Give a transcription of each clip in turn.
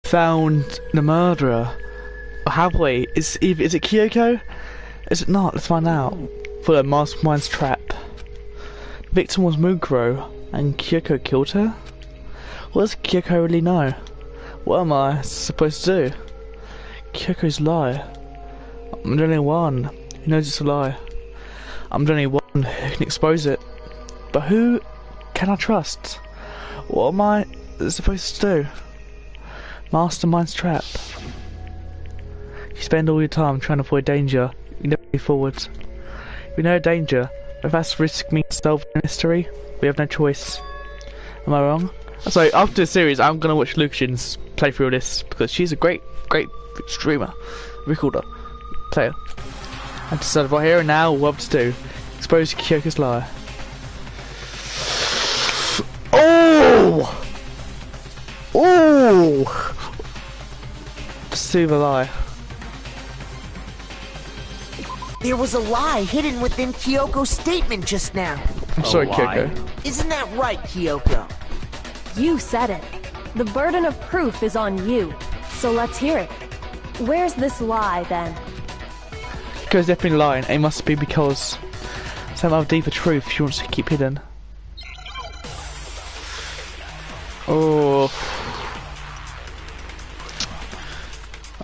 found the murderer. Or have we? Is it Kyoko? Is it not? Let's find out. For a mastermind's trap. The victim was Muguro, and Kyoko killed her? What does Kyoko really know? What am I supposed to do? Kyoko's lie. I'm the only one who knows it's a lie. I'm the only one who can expose it. But who can I trust? What am I supposed to do? Mastermind's trap. You spend all your time trying to avoid danger. You never move forward. We know danger. If that's risk means solving a mystery, we have no choice. Am I wrong? So after the series, I'm gonna watch Lucian's playthrough of this because she's a great streamer, recorder, player. I decided right here and now what to do. Expose Kyoko's lie. Oh! Oh! Pursue the lie. There was a lie hidden within Kyoko's statement just now. I'm sorry, Kyoko. Isn't that right, Kyoko? You said it. The burden of proof is on you. So let's hear it. Where's this lie, then? Kyok's definitely lying. It must be because some other deeper truth she wants to keep hidden. Oh.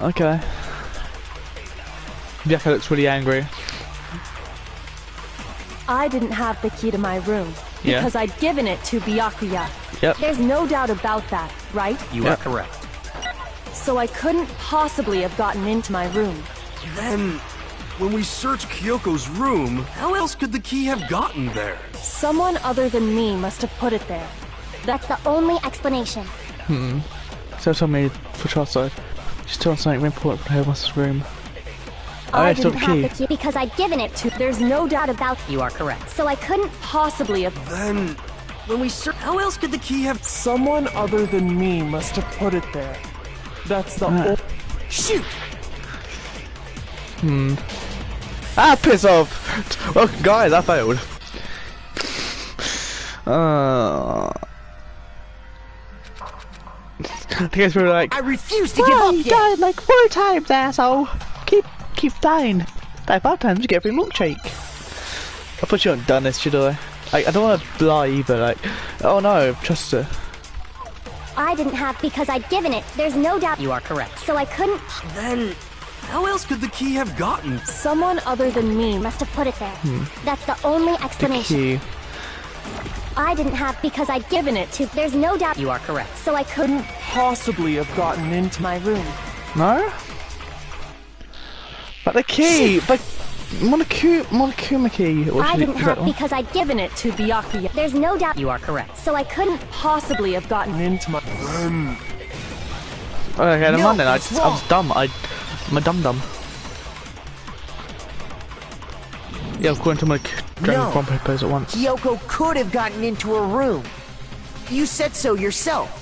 Okay. Byakuya looks really angry. I didn't have the key to my room because I'd given it to Byakuya. Yep. There's no doubt about that, right? You are correct. So I couldn't possibly have gotten into my room. Then, when we searched Kyoko's room, how else could the key have gotten there? Someone other than me must have put it there. That's the only explanation. So tell me for Charles side. She's telling something important from her master's room. I still didn't the have key. the key because I'd given it to. There's no doubt about You are correct. So I couldn't. possibly have. Then, when we searched, how else could the key have... Someone other than me must have put it there. That's the Shoot! Ah, piss off! Well, guys, I failed. I guess we were like, I refuse to give up you yet! died like 4 times, asshole! Keep dying. Die 5 times, you get a free milkshake. I put you on done this, should I? I don't want to lie either, like, oh no, trust her. I didn't have because I'd given it. There's no doubt. You are correct. So I couldn't. Then, how else could the key have gotten... Someone other than me Must have put it there. That's the only The explanation. key. I didn't have because I'd given it to. There's no doubt. You are correct. So I couldn't. possibly have gotten into my room. No? But the key! But Monokuma key. I didn't have because I'd given it. To Byakuya. There's no doubt. You are correct. So I couldn't. Possibly have gotten into my Okay, never No, mind then. I it's was wrong. dumb. I'm a dum-dum. Yeah, according to my Dragon pose at once. Kyoko could have gotten into her room. You said so yourself.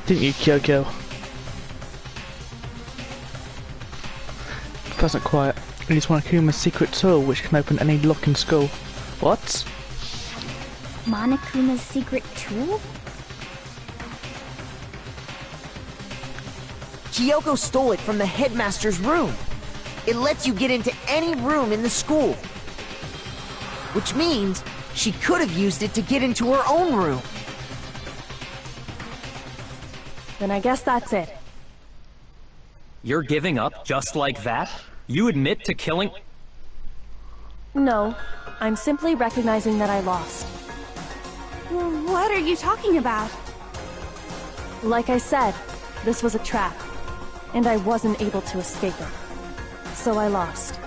Didn't you, Kyoko? That's not quiet. It is Monokuma's secret tool which can open any lock in school. What? Monokuma's secret tool? Kyoko stole it from the headmaster's room. It lets you get into any room in the school. Which means she could have used it to get into her own room. Then I guess that's it. You're giving up just like that? You admit to killing... No, I'm simply recognizing that I lost. What are you talking about? Like I said, this was a trap, and I wasn't able to escape it. So I lost.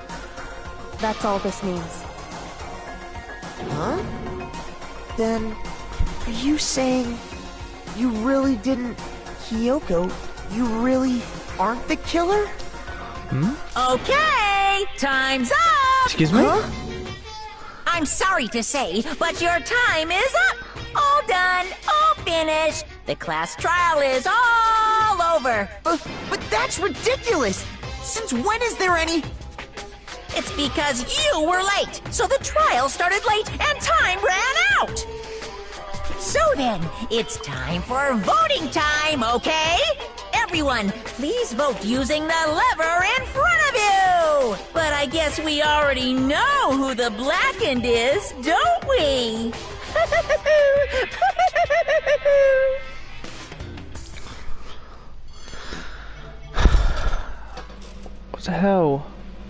That's all this means. Huh? Then, are you saying you really didn't... Kyoko, you really aren't the killer? Okay, time's up! Excuse me? Huh? I'm sorry to say, but your time is up! All done, all finished! The class trial is all over! But that's ridiculous! Since when is there any... It's because you were late, so the trial started late and time ran out! So then, it's time for voting time, okay? everyone, please vote using the lever in front of you! But I guess we already know who the blackened is, don't we? What the hell?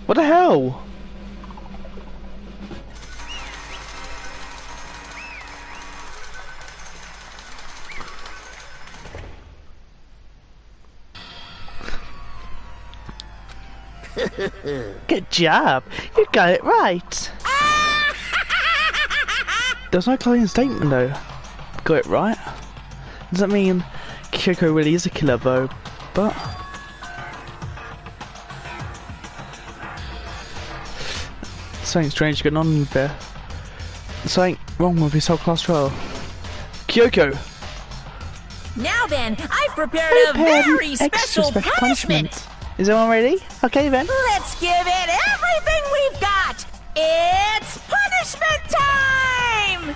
What the hell? Good job! You got it right! There's no clean statement though. Got it right? Does that mean Kyoko really is a killer though? But... something strange going on there. Something wrong with his whole class trial. Kyoko! Now then, I've prepared a very special punishment! Is everyone ready? Okay then. Let's give it everything we've got! It's punishment time!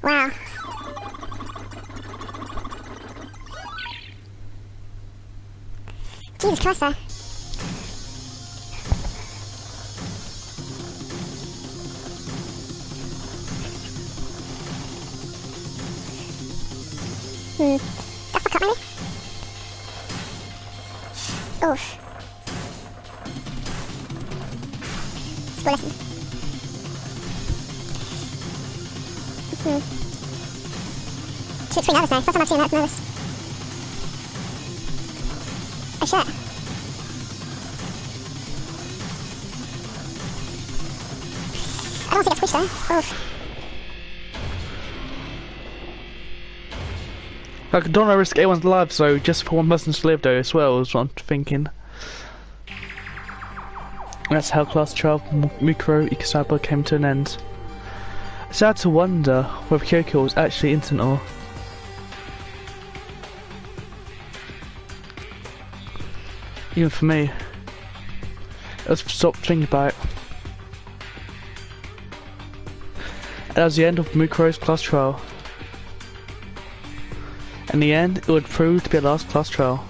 Wow. Jesus Christ, sir. That's the cut, maybe? Oof. School lesson. Should swing nervous now. First time I've seen that nervous. Oh shit. I don't want to see that squish though. Oof. I don't want to risk anyone's life, so just for one person to live though as well is what I'm thinking. That's how Class 12 Mukuro Ikasaba came to an end. It's hard to wonder whether Kyoko was actually innocent or... even for me. Let's stop thinking about it. And that was the end of Mukuro's class trial. In the end, it would prove to be a last class trial.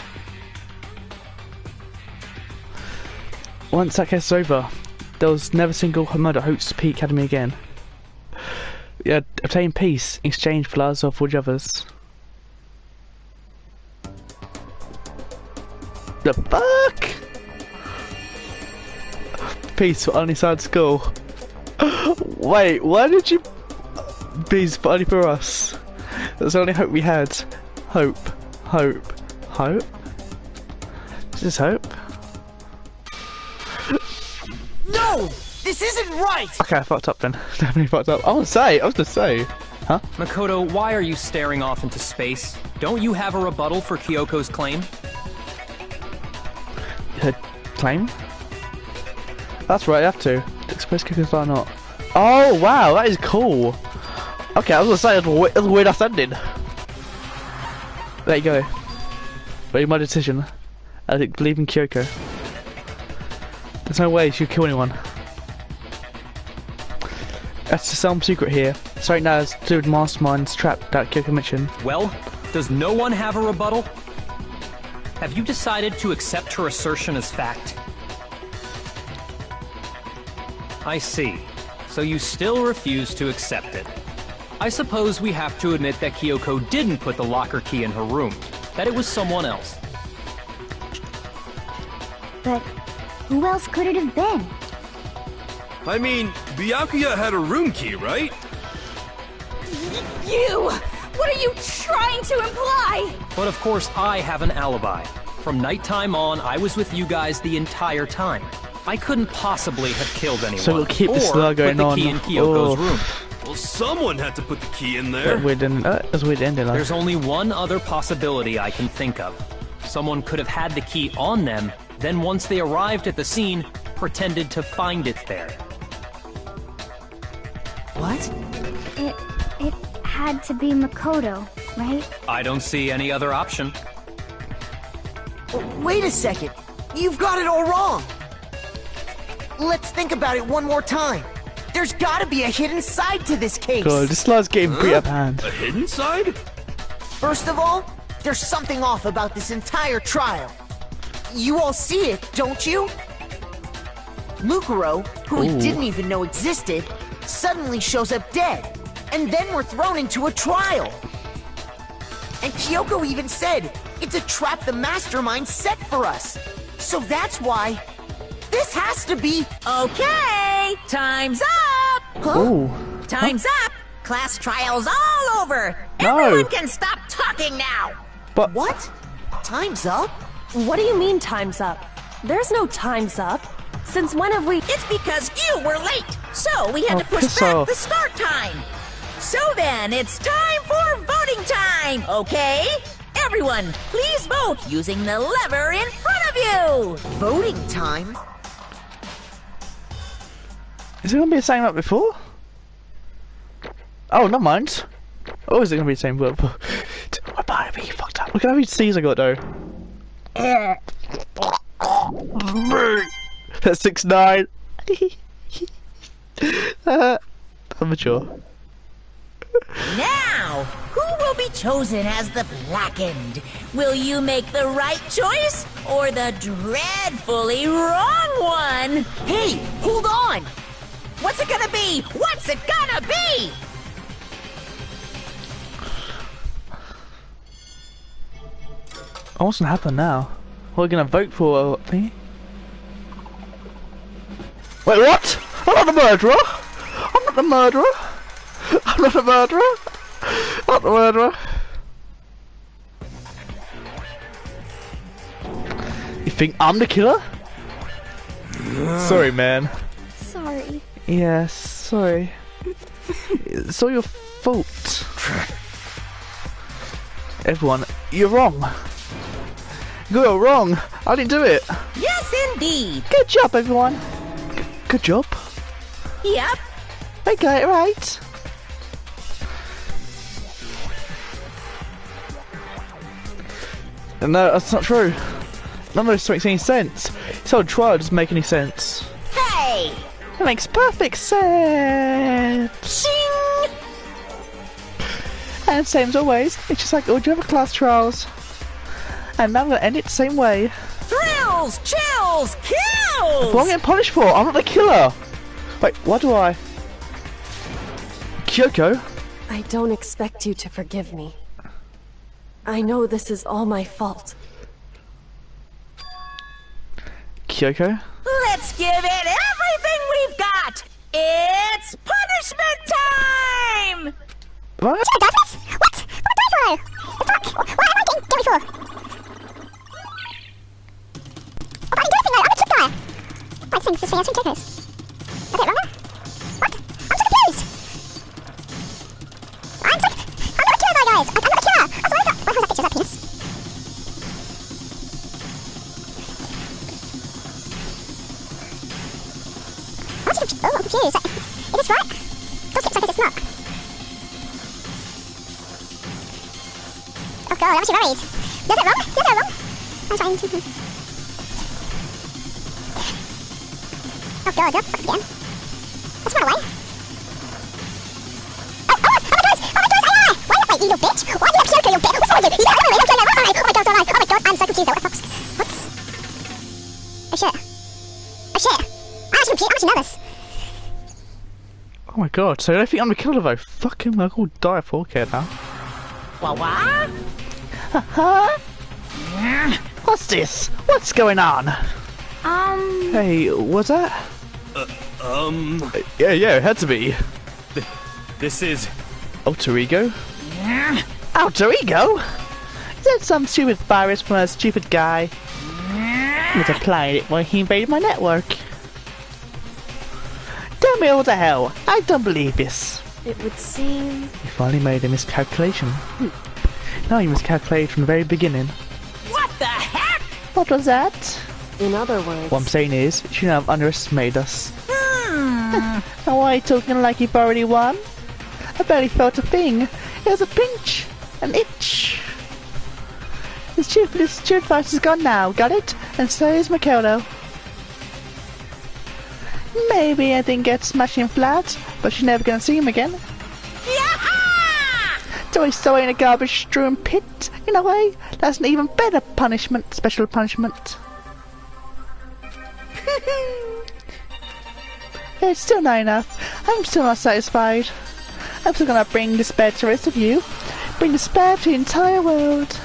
Once that case was over, there was never a single murder hoax to Peak Academy again. We had obtained peace in exchange for lives of all the others. The fuck? Peace for only side school. Wait, why did you... peace but only for us? That's the only hope we had. Hope. Hope. Hope? Is this hope? No! This isn't right! Okay, I fucked up then. Definitely fucked up. I was gonna say. Huh? Makoto, why are you staring off into space? Don't you have a rebuttal for Kyoko's claim? Her claim? That's right, I have to. Express kickers or not. Oh wow, that is cool. Okay, I was gonna say that's a weird ass ending. There you go. Made my decision. I believe in Kyoko. There's no way she'll kill anyone. That's the some secret here. So right now it's to do with Mastermind's trap that Kyoko mentioned. Well, does no one have a rebuttal? Have you decided to accept her assertion as fact? I see. So you still refuse to accept it. I suppose we have to admit that Kyoko didn't put the locker key in her room. That it was someone else. But who else could it have been? I mean, Byakuya had a room key, right? You! What are you trying to imply? But of course I have an alibi. From nighttime on, I was with you guys the entire time. I couldn't possibly have killed anyone. So we'll keep this or going put the on. key in Kyoko's room. Well, someone had to put the key in there. That's weird ending. There's only one other possibility I can think of. Someone could have had the key on them, then once they arrived at the scene, pretended to find it there. What? It had to be Makoto, right? I don't see any other option. Wait a second. You've got it all wrong. Let's think about it one more time. There's gotta be a hidden side to this case. God, this last game pretty up hand. A hidden side? First of all, there's something off about this entire trial. You all see it, don't you? Mukuro, who we didn't even know existed, suddenly shows up dead. And then we're thrown into a trial. And Kyoko even said, it's a trap the mastermind set for us. So that's why this has to be... Okay, time's up! Oh. Time's up! Class trial's all over! No. Everyone can stop talking now! But What? Time's up? What do you mean time's up? There's no time's up. Since when have we... It's because you were late, so we had Oh, to push piss back off. the start time. So then, it's time for voting time, okay? Everyone, please vote using the lever in front of you! Voting time? is it gonna be the same like before? Oh, never mind. Oh, is it gonna be the same? My body be fucked up. Look at how many C's I got though. That's 6'9". I'm mature. Now, who will be chosen as the Blackened? Will you make the right choice or the dreadfully wrong one? Hey, hold on! What's it gonna be? What's it gonna be? Oh, what's gonna happen now? What are we gonna vote for? Me? Wait, what? I'm not the murderer! I'm not the murderer! I'm not the murderer! I'm not the murderer! You think I'm the killer? Sorry, man. Sorry. Yeah, sorry. It's all your fault. Everyone, you're wrong. You're wrong. I didn't do it. Yes, indeed. Good job, everyone. Good job. Yep. I got it right. No, that's not true. None of this makes any sense. This whole trial doesn't make any sense. Hey! It makes perfect sense. Shing! And same as always, it's just like all the other class trials. And now I'm gonna end it the same way. Thrills! Chills! Kills! What am I getting punished for? I'm not the killer! Wait, what do I... Kyoko? I don't expect you to forgive me. I know this is all my fault. Kyoko? Let's give it everything we've got! It's punishment time! What? What? What am I for? What am I getting me for? I didn't do anything, I'm a kid guy. Why do you think this thing has 2 Kyokos? Is it wrong? What? I'm so confused! I'm not a killer, guys! I'm not a killer! That's what I got! Wait, where's that picture? Is that penis? I'm confused. Is this right? It looks like it's not. Oh god, I'm actually worried. Is it wrong? Is it wrong? I'm trying to... Oh god, that's again. Let's run away. Oh my god! Oh my god! AI! Why not, you little bitch? Why do you have Kyoko, you bitch? What's wrong with you? Oh my god, oh my god, I'm so confused. What the fuck? What? Oh shit. Oh shit. I'm actually nervous. Oh my god, so I don't think I'm the killer though. Fucking, I'll die for care now. What? Huh? What's this? What's going on? Hey, what's that? Yeah, it had to be. This is... Alter ego? Alter ego? Is that some stupid virus from a stupid guy? He was applying it when he invaded my network. Tell me what the hell. I don't believe this. It would seem... You finally made a miscalculation. No, you miscalculated from the very beginning. What the heck? What was that? In other words... What I'm saying is, you shouldn't have underestimated us. And why are you talking like you've already won? I barely felt a thing. It was a pinch. An itch. This cheer advice is gone now, got it? And so is Makoto. Maybe I didn't get smashing flat, but you're never gonna see him again. So he's throwing in a garbage-strewn pit. In a way, that's an even better punishment, special punishment. It's still not enough. I'm still not satisfied. I'm still gonna bring despair to the rest of you. Bring despair to the entire world.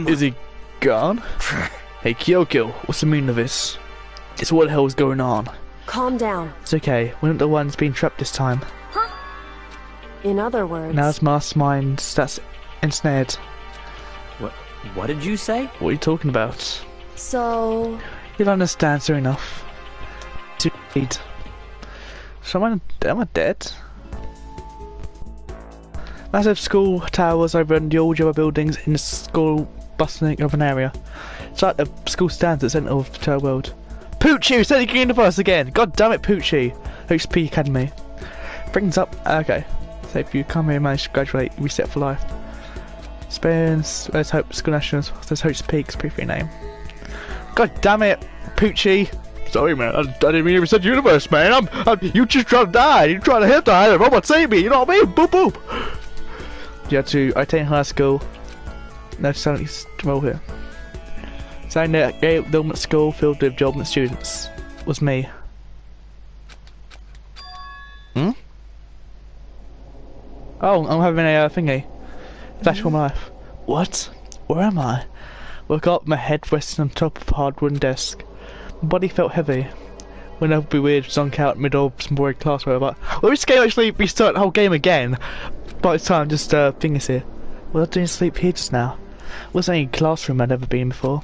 Is he gone? Hey Kyoko, what's the meaning of this? It's what the hell is going on? Calm down. It's okay, we're not the ones being trapped this time. Huh? In other words... Now it's masterminds that's ensnared. What did you say? What are you talking about? So... You'll understand soon enough. To read. So am I dead? Massive school towers overrun all the other buildings in the school bustling urban area. It's like the school stands at the centre of the entire world. Poochie! Sending the universe again! God damn it, Poochie! HP Academy. Brings up. Okay. So if you come here and manage to graduate, you reset for life. Spins. Let's hope School Nationals. Let's hope Peaks. Pretty free name. God damn it, Poochie! Sorry, man. I didn't mean to reset the universe, man. You just trying to die. You trying to hit die. The robot save me. You know what I mean? Boop boop. You had to attain high school. No, suddenly roll here. Saying that the government school filled with jobless students was me. Hmm? Oh, I'm having a thingy. Flash for my life. What? Where am I? Woke up, my head resting on top of a hard wooden desk. My body felt heavy. Wouldn't that be weird, zonk out middle of some boring class or whatever. Well, this game actually restart the whole game again. By the time, just fingers here. Was I doing sleep here just now? Wasn't any classroom I'd ever been before.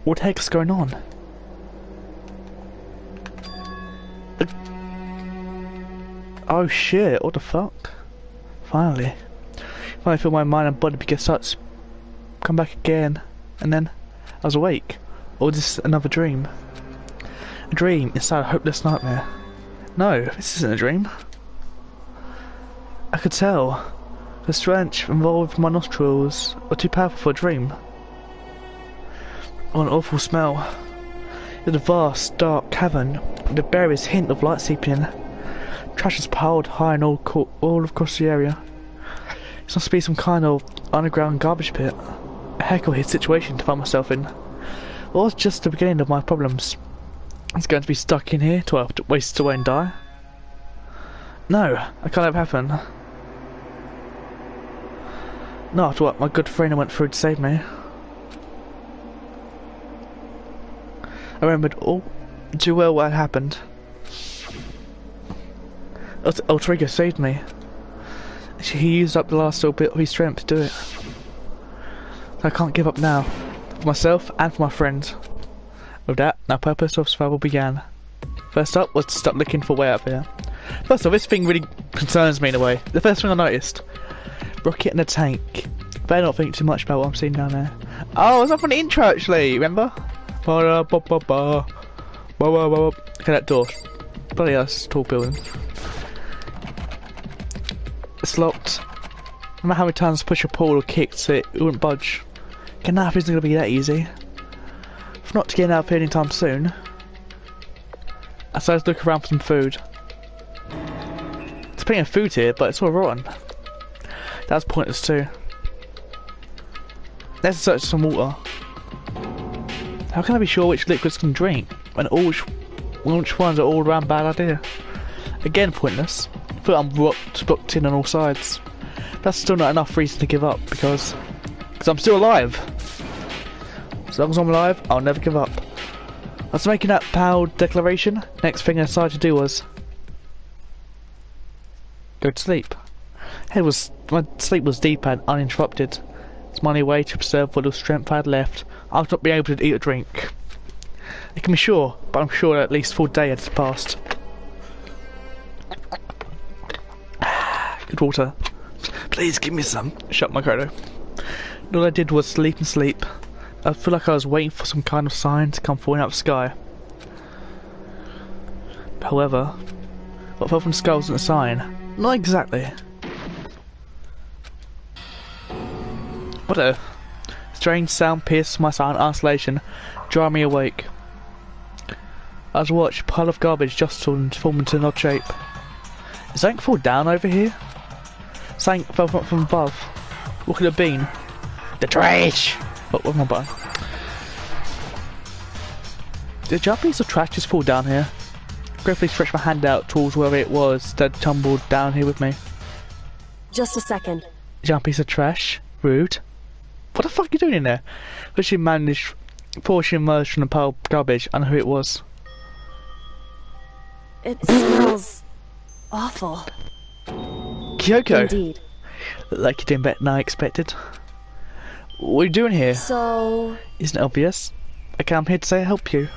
What the heck is going on? Oh shit, what the fuck? Finally feel my mind and body begin to start to come back again, and then I was awake. Or was this another dream? A dream inside a hopeless nightmare. No, this isn't a dream. I could tell. The stench involved with my nostrils were too powerful for a dream. Oh, an awful smell. It was a vast, dark cavern with the barest hint of light seeping in. Trash was piled high and all across the area. This must be some kind of underground garbage pit. A heck of a situation to find myself in. Or was just the beginning of my problems. I was going to be stuck in here till I have to waste away and die. No, that can't have happened. Not after what my good friend went through to save me. I remembered all too well what had happened. Ultrigo saved me. He used up the last little bit of his strength to do it. I can't give up now. For myself and for my friend. With that, our purpose of survival began. First up was to start looking for a way out of here. First off, this thing really concerns me in a way. The first thing I noticed. Rocket in a tank. Better not think too much about what I'm seeing down there. Oh, it's up on the intro actually, remember? Okay, that door. Bloody hell, it's a tall building. It's locked. No matter how many times I push or pull or kicked it wouldn't budge. Getting out of here isn't going to be that easy. If not to get out of here anytime soon. I started to look around for some food. There's plenty of food here, but it's all rotten. That's pointless too. Let's search some water. How can I be sure which liquids can drink when which ones are all around bad idea? Again pointless. I feel I'm blocked in on all sides. That's still not enough reason to give up because I'm still alive. As long as I'm alive, I'll never give up. After making that proud declaration, next thing I decided to do was go to sleep. My sleep was deep and uninterrupted. It's my only way to preserve what little strength I had left. I was not being able to eat or drink. I can be sure, but I'm sure at least 4 days had passed. Good water. Please give me some. Shut my credo. All I did was sleep and sleep. I feel like I was waiting for some kind of sign to come falling out of the sky. However, what fell from the sky wasn't a sign. Not exactly. water. Strange sound pierced my silent isolation, drawing me awake. As I watched, a pile of garbage jostled and formed into an odd shape. Is something fall down over here? Something fell from above. What could it have been? The trash! Oh, where's my button? Did a giant piece of trash just fall down here? Gratefully stretched my hand out towards wherever it was that tumbled down here with me. Just a second. Giant piece of trash? Rude. What the fuck are you doing in there? But she managed, before she emerged from the pile of garbage, I know who it was. It smells awful. Kyoko! Indeed. Look like you're doing better than I expected. What are you doing here? So... Isn't it obvious? Okay, I'm here to say help you.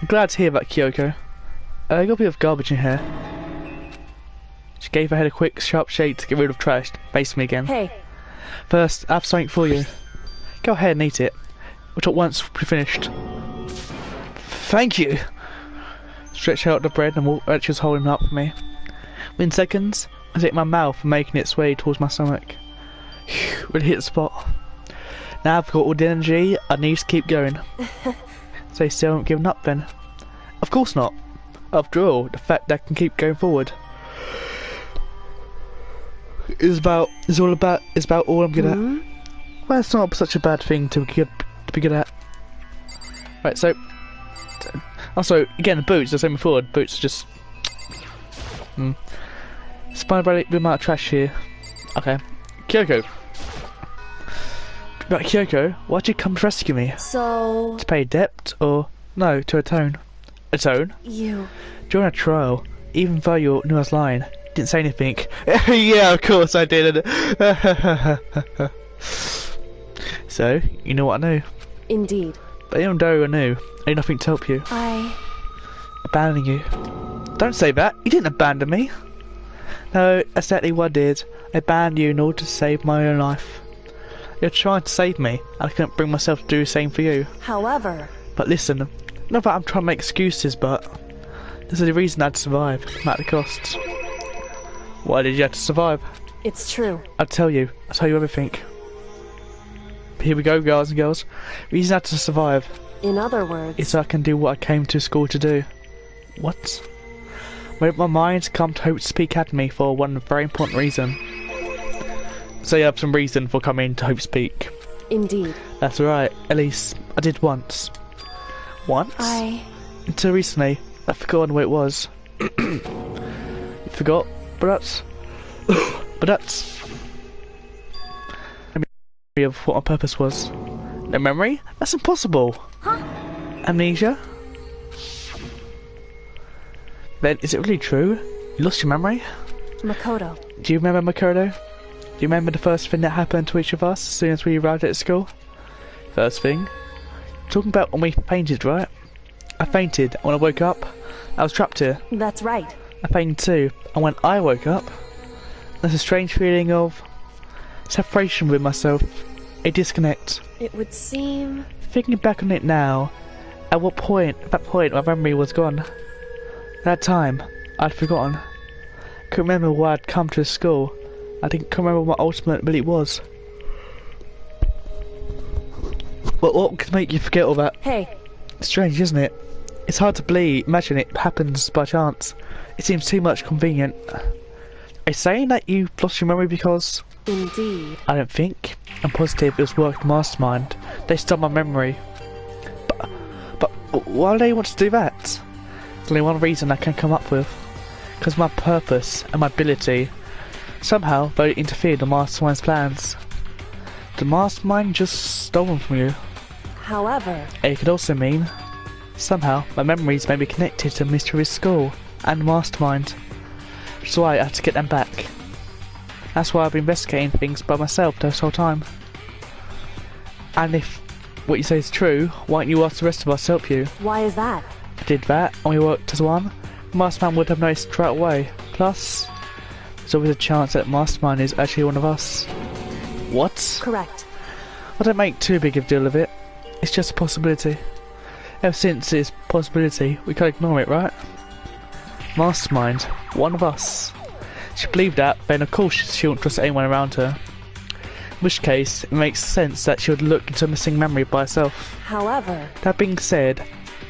I'm glad to hear about Kyoko. I got a bit of garbage in here. She gave her head a quick, sharp shake to get rid of trash, faced me again. Hey. First, I have something for you. Go ahead and eat it. Which at once we're finished. Thank you! Stretched out the bread and she was holding it up for me. Within seconds, I was in my mouth and making its way towards my stomach. Phew, really hit the spot. Now I've got all the energy I need to keep going. So you still haven't given up then? Of course not. After all, the fact that I can keep going forward is about all I'm good at. Well, it's not such a bad thing to be good at. Right, so also again, the boots. As I said before, the boots are just. Despite the amount of trash here. Okay, Kyoko. Right, Kyoko, why'd you come to rescue me? So... To pay a debt, or no, to atone? Atone? You... During a trial, even though you knew I was lying, didn't say anything. Yeah, of course I did. So, you know what I knew. Indeed. But even though I knew, I had nothing to help you. I... Abandoning you. Don't say that. You didn't abandon me. No, that's exactly what I did. I abandoned you in order to save my own life. You're trying to save me, and I couldn't bring myself to do the same for you. However... But listen, not that I'm trying to make excuses, but this is the reason I had to survive, no matter the costs. Why did you have to survive? It's true. I'll tell you everything. Here we go, guys and girls. The reason I had to survive In other words... is so I can do what I came to school to do. What? I made my mind to come to Hope Speak Academy for one very important reason. So you have some reason for coming to Hope Speak. Indeed. That's right, at least I did once. Once? Until recently, I've forgotten what it was. You forgot? But that's... but that's... memory of what my purpose was. No memory? That's impossible! Huh? Amnesia? Then, is it really true? You lost your memory? Makoto. Do you remember Makoto? Do you remember the first thing that happened to each of us as soon as we arrived at school? First thing? Talking about when we fainted, right? I fainted, and when I woke up, I was trapped here. That's right. I fainted too, and when I woke up, there's a strange feeling of separation with myself, a disconnect. It would seem... Thinking back on it now, at that point my memory was gone. That time, I'd forgotten. Couldn't remember why I'd come to school. I couldn't remember what my ultimate ability was. But what could make you forget all that? Hey. Strange, isn't it? It's hard to believe, imagine it happens by chance. It seems too much convenient. Are you saying that you lost your memory because... Indeed. I don't think. I'm positive it was work the mastermind. They stole my memory. But why do they want to do that? There's only one reason I can come up with. Because my purpose and my ability. Somehow they interfered in the mastermind's plans. The mastermind just stole them from you. However... It could also mean, somehow, my memories may be connected to Mysterious School and the mastermind. Which is why I have to get them back. That's why I've been investigating things by myself this whole time. And if what you say is true, why don't you ask the rest of us to help you? Why is that? If I did that, and we worked as one, the mastermind would have noticed straight away. Plus, there's always a chance that the mastermind is actually one of us. What? Correct. I don't make too big of a deal of it. It's just a possibility. Ever since it's a possibility, we can't ignore it, right? Mastermind, one of us. She believed that, then of course she wouldn't trust anyone around her. which case it makes sense that she would look into a missing memory by herself. However, That being said,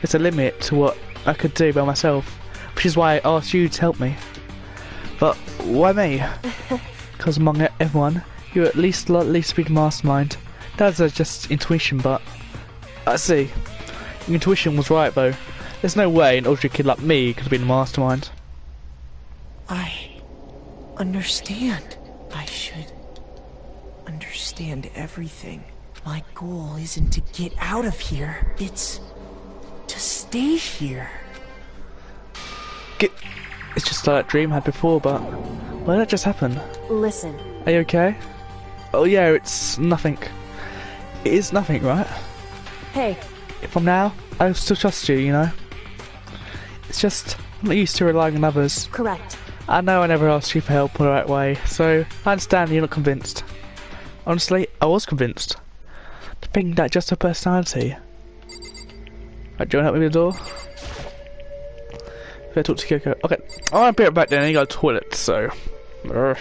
there's a limit to what I could do by myself, which is why I asked you to help me. But why me? Because among everyone, you're at least likely to be the mastermind. That's just intuition, but I see. Your intuition was right though. There's no way an ordinary kid like me could have been the mastermind. I understand. I should understand everything. My goal isn't to get out of here. It's to stay here. It's just like that dream I had before, but why did that just happen? listen. Are you okay? Oh yeah, it's nothing. It is nothing, right? Hey, From now, I still trust you, you know? It's just, I'm not used to relying on others. correct. I know I never asked you for help the right way, so I understand you're not convinced. Honestly, I was convinced. To think that just her personality. Right, do you want to help me with the door? If I talk to Kyoko. Okay, I want to be right back then, I got a toilet, so... Urgh.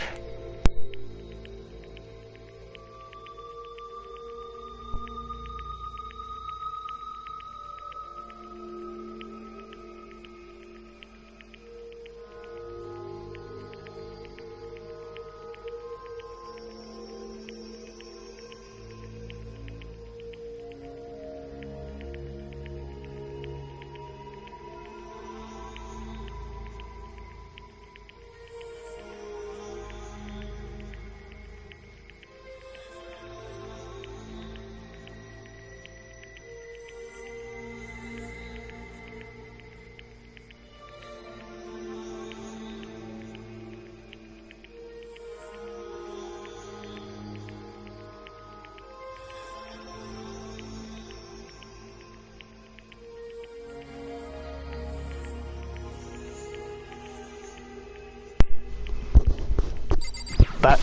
Back.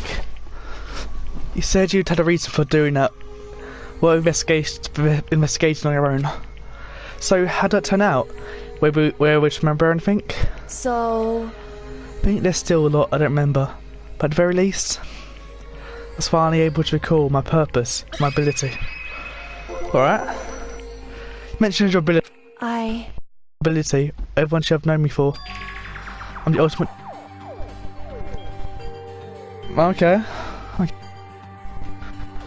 You said you'd had a reason for doing that. Well, investigating on your own. So, how did that turn out? Were we to remember anything? So, I think there's still a lot I don't remember. But at the very least, I was finally able to recall my purpose, my ability. Alright? You mentioned your ability. Everyone should have known me for. I'm the ultimate...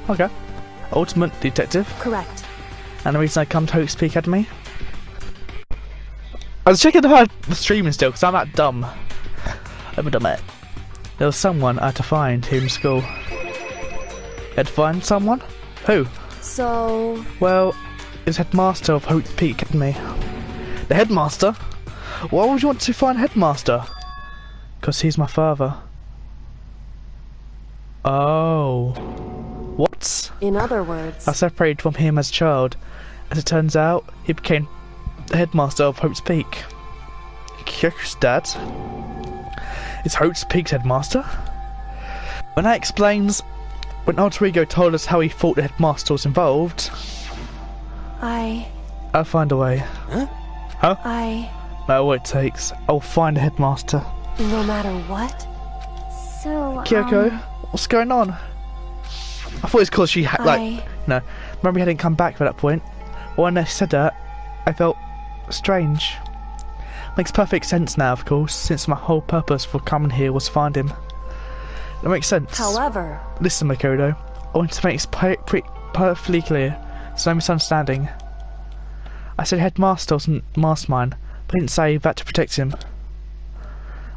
Okay. Ultimate detective. correct. And the reason I come to Hope's Peak Academy? I was checking if I was streaming still, because I'm that dumb. I'm a dumbass. There was someone I had to find here in school. You had to find someone? Who? So, Well, it was headmaster of Hope's Peak Academy. The headmaster? Why would you want to find headmaster? Because he's my father. Oh. What? in other words, I separated from him as a child. As it turns out, he became the headmaster of Hope's Peak. Kyoko's dad? Is Hope's Peak's headmaster? When Alter Ego told us how he thought the headmaster was involved, I'll find a way. Huh? No matter what it takes, I'll find a headmaster. no matter what. So, Kyoko, what's going on? I thought it was because she had, remember he hadn't come back at that point. When they said that, I felt strange. Makes perfect sense now, of course, since my whole purpose for coming here was to find him. That makes sense. However, Listen, Makoto, I want to make this perfectly clear, so no misunderstanding. I said headmaster wasn't mastermind, but I didn't say that to protect him.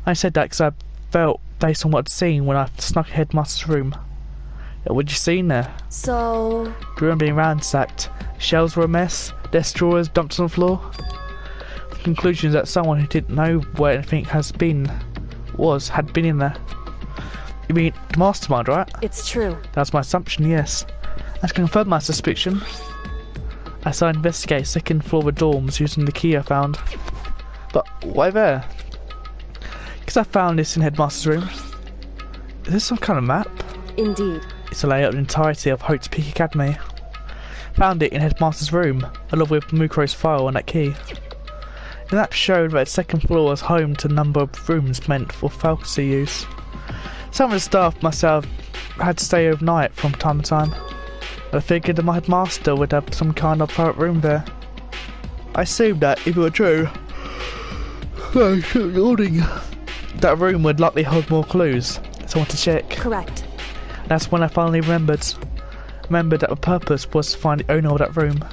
I said that because I felt based on what I'd seen when I snuck in headmaster's room. What'd you see in there? so, The room being ransacked, shelves were a mess, desk drawers dumped on the floor. The conclusion is that someone who didn't know where anything had been in there. You mean the mastermind, right? it's true. That's my assumption, yes. And to confirm my suspicion, I started to investigate the second floor of the dorms using the key I found. But why there? Because I found this in Headmaster's room. Is this some kind of map? Indeed. It's a layout of the entirety of Hope's Peak Academy. Found it in Headmaster's room, along with Mukuro's file and that key. The map showed that the second floor was home to a number of rooms meant for faculty use. Some of the staff must have had to stay overnight from time to time. I figured that my headmaster would have some kind of private room there. I assumed that if it were true, that room would likely hold more clues, so I wanted to check. Correct. That's when I finally remembered that the purpose was to find the owner of that room.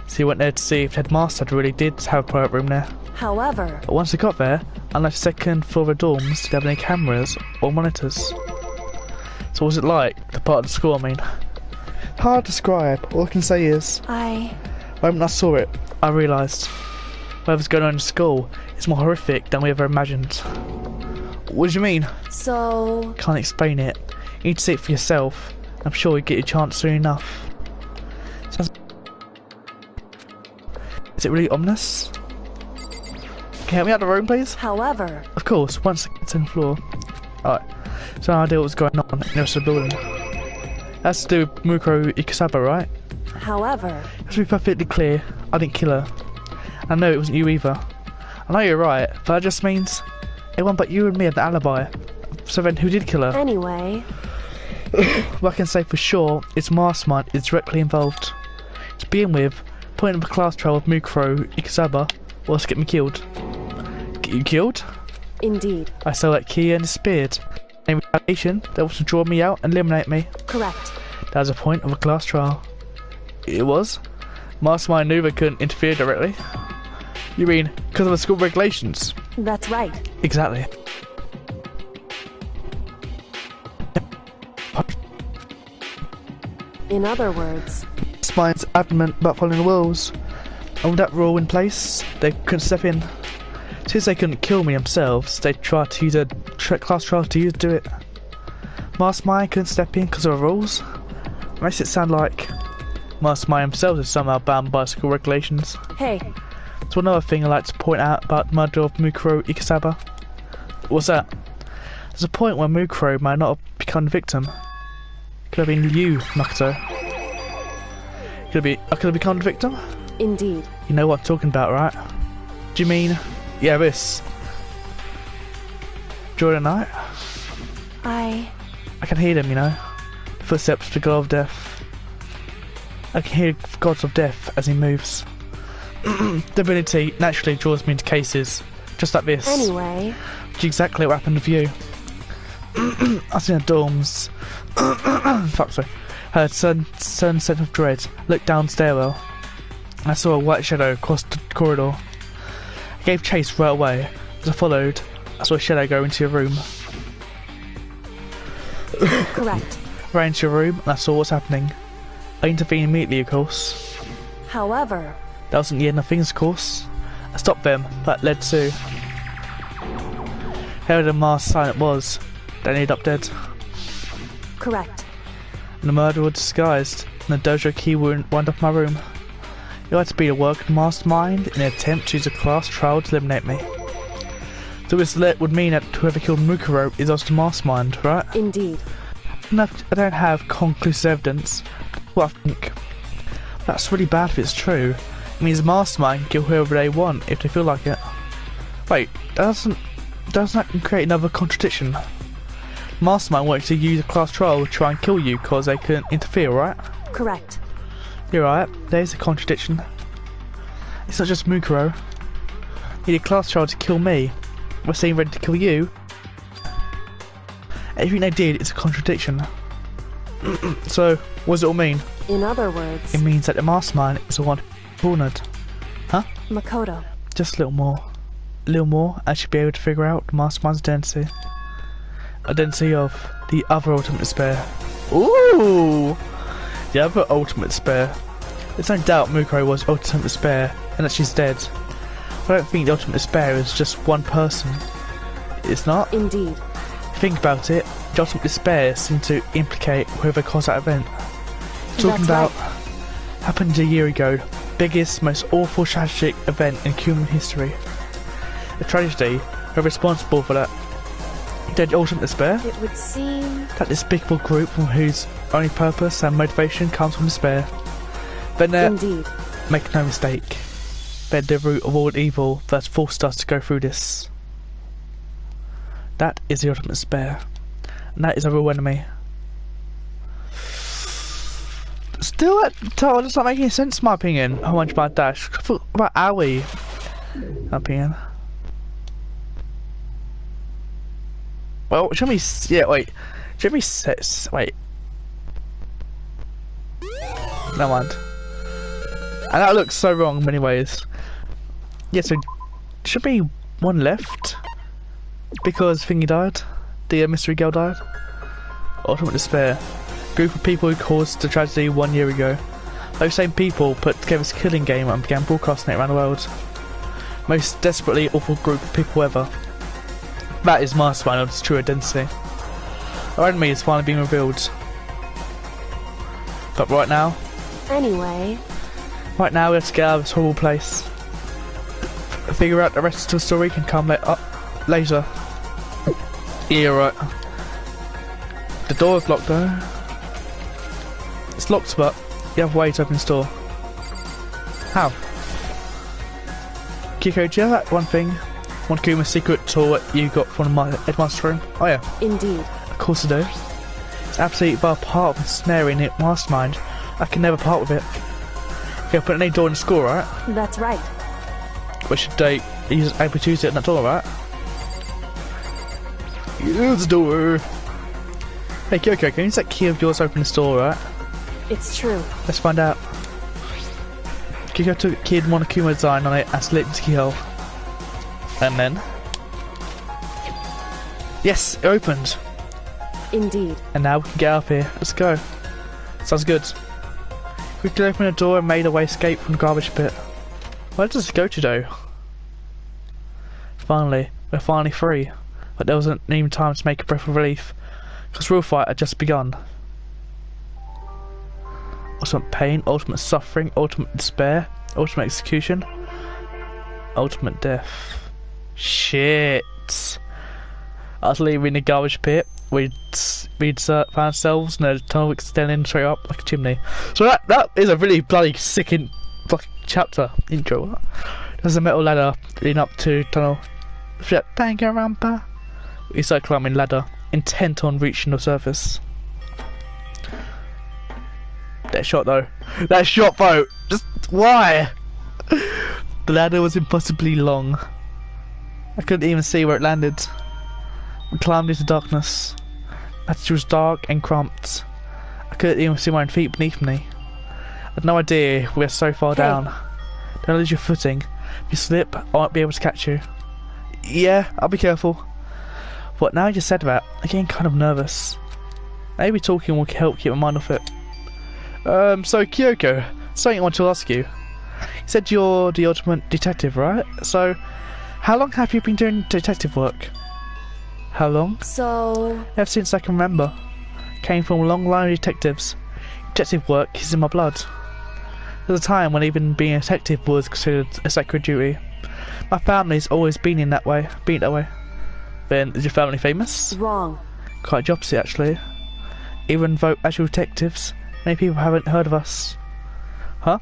So he went there to see if the headmaster really did have a private room there. However... But once I got there, unlike the second floor of the dorms, didn't have any cameras or monitors. So what was it like, the part of the school I mean? Hard to describe, all I can say is... The moment I saw it, I realised whatever's going on in school is more horrific than we ever imagined. What do you mean? So... Can't explain it. You need to see it for yourself. I'm sure you'll get your chance soon enough. Is it really ominous? Can you help me out of the room, please? However... Of course, once I get to the floor. Alright, so I idea what's going on in the rest of the building. That's to do with Mukuro Ikasaba, right? However... Let's be perfectly clear, I didn't kill her. I know it wasn't you either. I know you're right, but that just means everyone but you and me had the alibi. So then who did kill her? Anyway... What I can say for sure is Mastermind is directly involved. To begin with, point of a class trial with Mukuro Ikasaba was to get me killed. Get you killed? Indeed. I stole that key and disappeared. In retaliation, they wanted to draw me out and eliminate me. Correct. That was the point of a class trial. It was? Mastermind knew they couldn't interfere directly. You mean, because of the school regulations? That's right. Exactly. In other words... Mastermind's adamant about following the rules. And with that rule in place, they couldn't step in. Since they couldn't kill me themselves, they tried to use a class trial to do it. Mastermind couldn't step in because of the rules. It makes it sound like Mastermind themselves is somehow bound by school regulations. Hey. So another thing I'd like to point out about the murder of Mukuro Ikasaba. What's that? There's a point where Mukuro might not have become the victim. Could have been you, Makoto. I could have become the victim? Indeed. You know what I'm talking about, right? Do you mean... Yeah, this. During the night? I can hear them, you know. Footsteps of the god of death. I can hear the gods of death as he moves. Divinity naturally draws me into cases just like this. Anyway. Which is exactly what happened with you. I was in the dorms. Fuck, sorry. Heard sudden sense of dread. Looked down the stairwell. I saw a white shadow across the corridor. I gave chase right away. As I followed, I saw a shadow go into your room. Correct. Ran into your room and I saw what's happening. I intervened immediately, of course. However... That wasn't the end of things, of course. I stopped them, but that led to... How the masked silent was. They ended up dead. Correct. And the murderer was disguised, and the dojo key wound up my room. You had to be the work of the mastermind in an attempt to use a class trial to eliminate me. So this would mean that whoever killed Mukuro is also the mastermind, right? Indeed. I don't have conclusive evidence. Well, I think that's really bad if it's true. It means the mastermind can kill whoever they want if they feel like it. Wait, doesn't that create another contradiction? Mastermind wanted to use a class trial to try and kill you because they couldn't interfere, right? Correct. You're right, there's a contradiction. It's not just Mukuro. He did a class trial to kill me. We're saying ready to kill you. Everything they did is a contradiction. So, what does it all mean? In other words... It means that the mastermind is the one who cornered. Huh? Makoto. Just a little more. A little more, I should be able to figure out the mastermind's identity. Identity of the other ultimate despair. Ooh! The other ultimate despair. There's no doubt Mukuro was ultimate despair, and that she's dead. I don't think the ultimate despair is just one person. It's not? Indeed. If you think about it, the ultimate despair seemed to implicate whoever caused that event. Talking about happened a year ago, biggest, most awful tragic event in human history. The tragedy, who are responsible for that? Dead ultimate despair? It would seem... That despicable group from whose only purpose and motivation comes from despair. Then Indeed. Make no mistake, they're the root of all evil that's forced us to go through this. That is the ultimate despair. And that is our real enemy. Still, that title does not make any sense, in my opinion. How much about Dash? I thought about Owie. In my opinion. Well, show me. Yeah, wait. Show me sets. Wait. Never mind. And that looks so wrong in many ways. Yeah, so should be one left because Thingy died. The mystery girl died. Ultimate despair. Group of people who caused the tragedy 1 year ago. Those same people put together this killing game and began broadcasting it around the world. Most desperately awful group of people ever. That is Mastermind of its true identity. Our enemy is finally being revealed. But right now... Anyway... Right now we have to get out of this horrible place. Figure out the rest of the story can come later. Yeah, right. The door's locked though. It's locked, but you have a way to open the door. How? Kiko, do you have that one thing? One Kuma's secret tool you got from my headmaster's room? Oh yeah. Indeed. Of course I do. It's absolutely by part of the snare in it mastermind. I can never part with it. Okay, put any door in the school, right? That's right. But should they able to use it in that door, right? Use the door. Hey Kyoko, can you use that key of yours to open this door, right? It's true. Let's find out. Kyoko took a key and one Akuma design on it and slid into the keyhole. And then... Yes, it opened. Indeed. And now we can get up here. Let's go. Sounds good. Quickly opened the door and made a way escape from the garbage pit. Where does it go to though? Finally, we're finally free. But there wasn't even time to make a breath of relief. Because real fight had just begun. Ultimate pain, ultimate suffering, ultimate despair, ultimate execution, ultimate death. Shit. I was leaving the garbage pit. We'd found ourselves in a tunnel extending straight up like a chimney. So that is a really bloody sick fucking chapter intro. There's a metal ladder leading up to tunnel. Danganronpa. We start climbing ladder, intent on reaching the surface. That shot though. That shot though. Just why? The ladder was impossibly long. I couldn't even see where it landed. We climbed into darkness. The passage was dark and cramped. I couldn't even see my own feet beneath me. I had no idea we were so far down. Don't lose your footing. If you slip, I won't be able to catch you. Yeah, I'll be careful. What now you just said that, I'm getting kind of nervous. Maybe talking will help keep my mind off it. So Kyoko, something I want to ask you. You said you're the ultimate detective, right? So, how long have you been doing detective work? How long? So... Ever since I can remember. Came from a long line of detectives. Detective work is in my blood. There's a time when even being a detective was considered a sacred duty. My family's always been that way. Then, is your family famous? Wrong. Quite the opposite, actually. Even though actual detectives, many people haven't heard of us. Huh?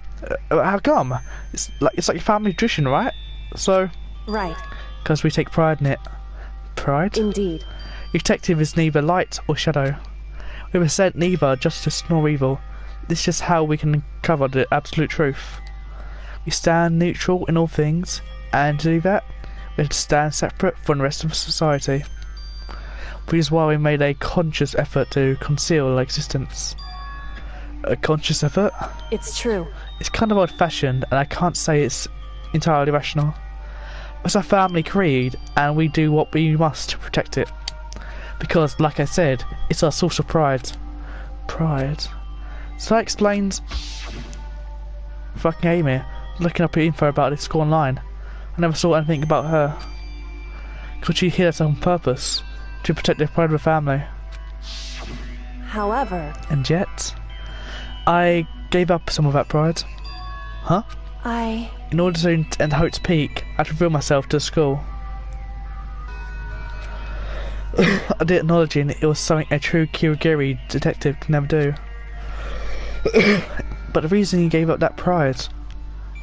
How come? It's like your family tradition, right? So... Right. Because we take pride in it. Pride? Indeed. Your detective is neither light or shadow. We represent neither justice nor evil. This is just how we can uncover the absolute truth. We stand neutral in all things, and to do that, we have to stand separate from the rest of society. Which is why we made a conscious effort to conceal our existence. A conscious effort? It's true. It's kind of old-fashioned, and I can't say it's entirely rational. It's our family creed, and we do what we must to protect it. Because, like I said, it's our source of pride. Pride. So that explains... Fucking Amy. Looking up info about this school online. I never saw anything about her. Could she hear us on purpose? To protect the pride of the family. However... And yet... I gave up some of that pride. Huh? In order to end Hope's Peak, I had to reveal myself to the school. I did acknowledging it was something a true Kirigiri detective can never do. But the reason you gave up that pride, the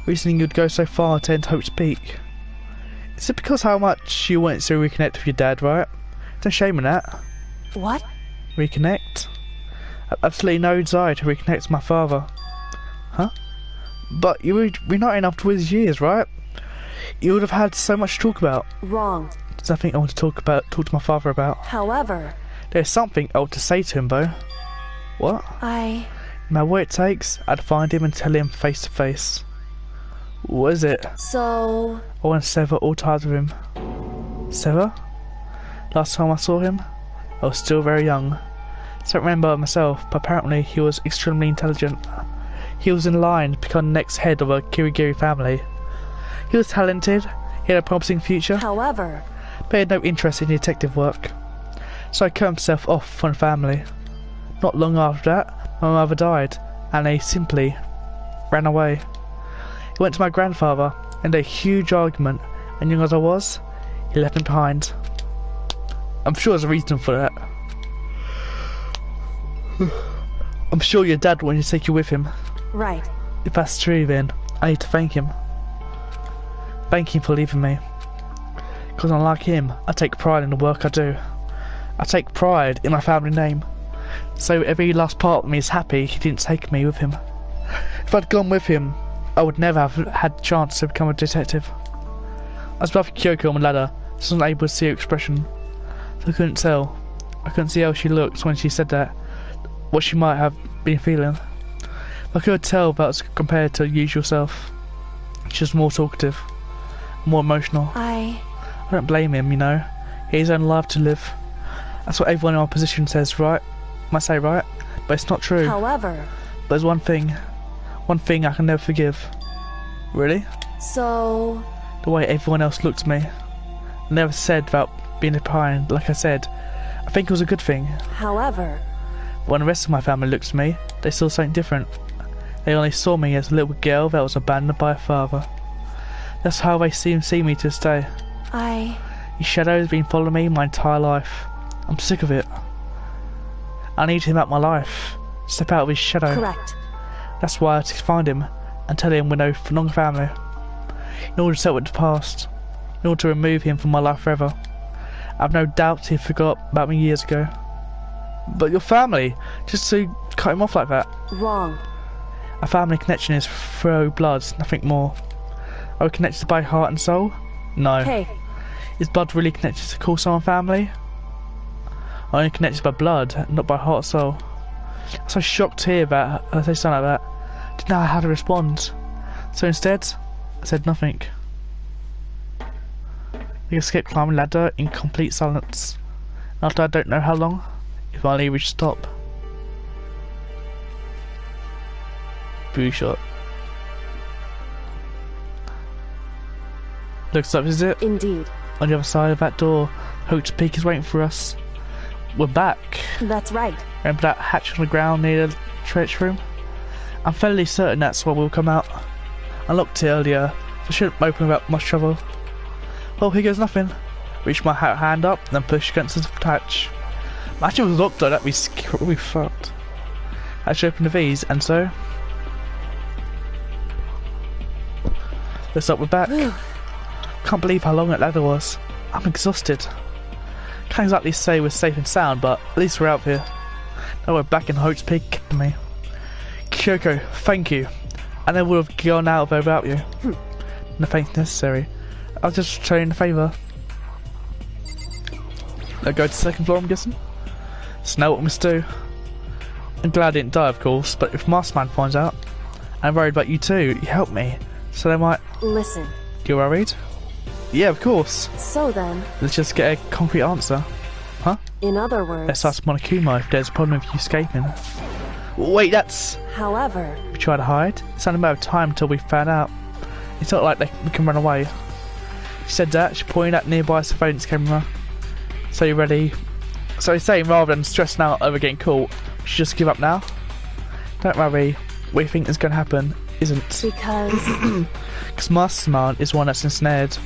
reason you'd go so far to end Hope's Peak, is it because how much you wanted to reconnect with your dad, right? No shame in that. What? Reconnect? I have absolutely no desire to reconnect with my father. Huh? But you were reuniting after his years, right? You would have had so much to talk about. Wrong. There's nothing I want to talk to my father about. However... There's something I want to say to him, though. What? No matter what it takes, I'd find him and tell him face to face. What is it? So... I want to sever all ties with him. Sever? Last time I saw him, I was still very young. So I don't remember myself, but apparently he was extremely intelligent. He was in line to become the next head of a Kirigiri family. He was talented, he had a promising future. However... But he had no interest in detective work. So he cut himself off from the family. Not long after that, my mother died, and he simply ran away. He went to my grandfather, and a huge argument, and young as I was, he left me behind. I'm sure there's a reason for that. I'm sure your dad wanted to take you with him. Right. If that's true, then I need to thank him. Thank him for leaving me. Because unlike him, I take pride in the work I do. I take pride in my family name. So every last part of me is happy he didn't take me with him. If I'd gone with him, I would never have had the chance to become a detective. I was above Kyoko on the ladder, so I wasn't able to see her expression. So I couldn't tell. I couldn't see how she looked when she said that, what she might have been feeling. I could tell that was compared to her usual self. She was more talkative, more emotional. I don't blame him, you know. He has his own life to live. That's what everyone in our position says, right? Might say right, but it's not true. However... But there's one thing I can never forgive. Really? So... The way everyone else looked at me. I never said about being behind, like I said. I think it was a good thing. However... But when the rest of my family looked at me, they saw something different. They only saw me as a little girl that was abandoned by her father. That's how they see me to this day. His shadow has been following me my entire life. I'm sick of it. I need him out of my life. Step out of his shadow. Correct. That's why I had to find him and tell him we're no longer family. In order to settle with the past. In order to remove him from my life forever. I've no doubt he forgot about me years ago. But your family, just to cut him off like that. Wrong. A family connection is through blood, nothing more. Are we connected by heart and soul? No. Hey. Is blood really connected to call someone family? Only connected by blood, not by heart or soul. I'm so shocked to hear that I say something like that. Didn't know how to respond. So instead, I said nothing. We escaped climbing the ladder in complete silence. After I don't know how long, if only we should stop. Boo shot. Looks like this is it. Indeed. On the other side of that door, Hope's Peak is waiting for us. We're back. That's right. Remember that hatch on the ground near the trench room? I'm fairly certain that's where we'll come out. I locked it earlier, so I shouldn't open without much trouble. Well, here goes nothing. Reach my hand up, then push against the hatch. Imagine it was locked though, that'd be fucked. Hatch open the V's, and so... Looks like we're back. Can't believe how long that ladder was. I'm exhausted. Can't exactly say we're safe and sound, but at least we're out here. Now we're back in Hope's Peak me. Kyoko, thank you. I never would have gone out of there without you. No thanks necessary. I'll just show you a favour. Now go to the second floor, I'm guessing. So now what we must do. I'm glad I didn't die, of course, but if Masterman finds out, I'm worried about you too. You helped me, so they might... Listen. You're worried? Yeah, of course. So then... Let's just get a concrete answer. Huh? In other words... Let's ask Monokuma if there's a problem with you escaping. Wait, that's... However... We try to hide? It's only a matter of time until we found out. It's not like we can run away. She said that, she pointed at nearby surveillance camera. So you ready? So he's saying rather than stressing out over getting caught, we should just give up now? Don't worry, what you think is going to happen isn't. Because... Because Mastermind is one that's ensnared.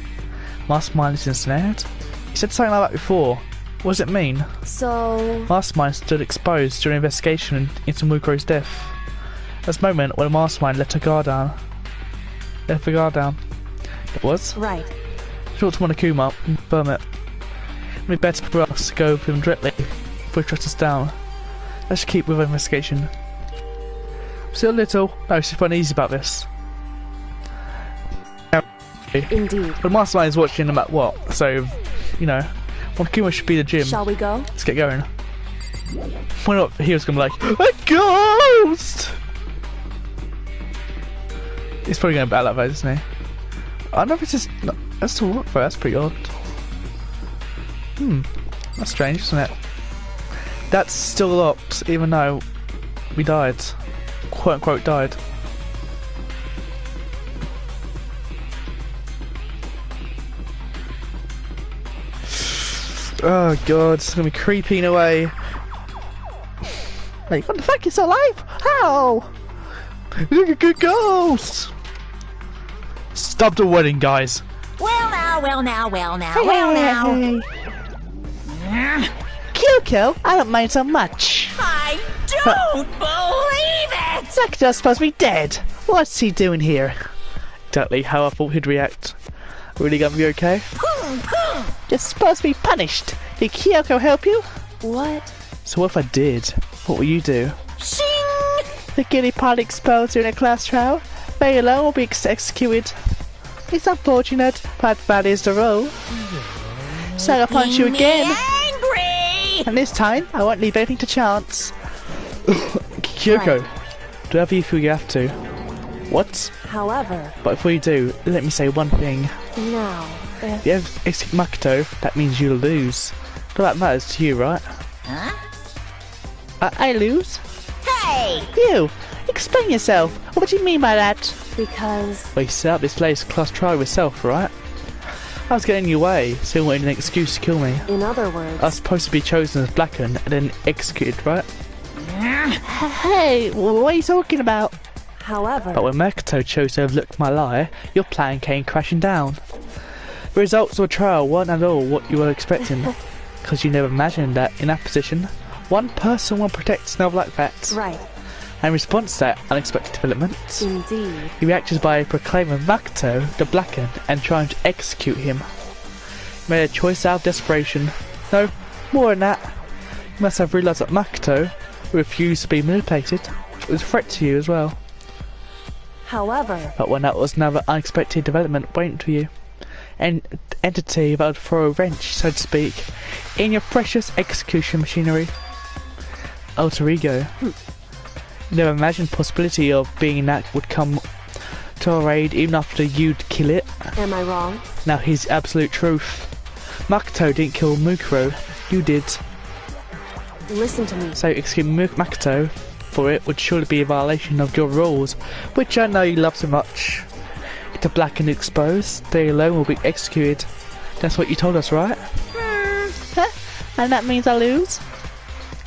Mastermind is ensnared? He said something like that before. What does it mean? So... Mastermind stood exposed during an investigation into Mukuro's death. That's the moment when Mastermind let her guard down. Left the guard down. It was? Right. Talk to Monokuma and confirm it. It'd be better for us to go with him directly if we trust us down. Let's keep with investigation. Still a little. No, she's fun easy about this. Indeed. But Mastermind is watching them at what? So, you know, Wakuma should be the gym. Shall we go? Let's get going. Why not? He was gonna be like, a ghost! He's probably gonna battle like that, isn't he? I don't know if it's just. No, that's to walk for. That's pretty odd. That's strange, isn't it? That's still locked, even though we died. Quote unquote died. Oh god, it's gonna be creeping away. Like, what the fuck, it's alive? How? Look at good ghost! Stop the wedding, guys. Well now, well now, well now, well now. Kyoko, I don't mind so much. I don't believe it! Zakuta's supposed to be dead. What's he doing here? Exactly how I thought he'd react. Really gonna be okay? You're supposed to be punished. Did Kyoko help you? What? So what if I did? What will you do? Shing! The guilty party exposed during a class trial. They alone will be executed. It's unfortunate, but that is the rule. So I'll punch you again. Angry! And this time, I won't leave anything to chance. Kyoko, Right. do whatever you feel you have to. What? However, But before you do, let me say one thing. now, If you ever execute Makoto, that means you lose. But that matters to you, right? Huh? I lose? Hey! You! Explain yourself! What do you mean by that? because Well, you set up this latest class trial yourself, right? I was getting in your way, so you wanted an excuse to kill me. in other words, I was supposed to be chosen as Blackened and then executed, right? Hey, what are you talking about? however, But when Makoto chose to overlook my lie, your plan came crashing down. The results of the trial weren't at all what you were expecting, because you never imagined that in that position, one person will protect another like that. right, And in response to that unexpected development, indeed, he reacted by proclaiming Makoto the Blackened and trying to execute him. He made a choice out of desperation. No, more than that. You must have realised that Makoto, who refused to be manipulated, was a threat to you as well. however, But when that was another unexpected development waiting for you. An entity that would throw a wrench, so to speak, in your precious execution machinery. Alter ego. You never imagined the possibility of being that would come to our aid even after you'd kill it. am I wrong? Now here's the absolute truth. Makoto didn't kill Mukuro, you did. Listen to me. So executing Makoto for it would surely be a violation of your rules, which I know you love so much. If the Blackened exposed, they alone will be executed. That's what you told us, right? Huh? And that means I lose?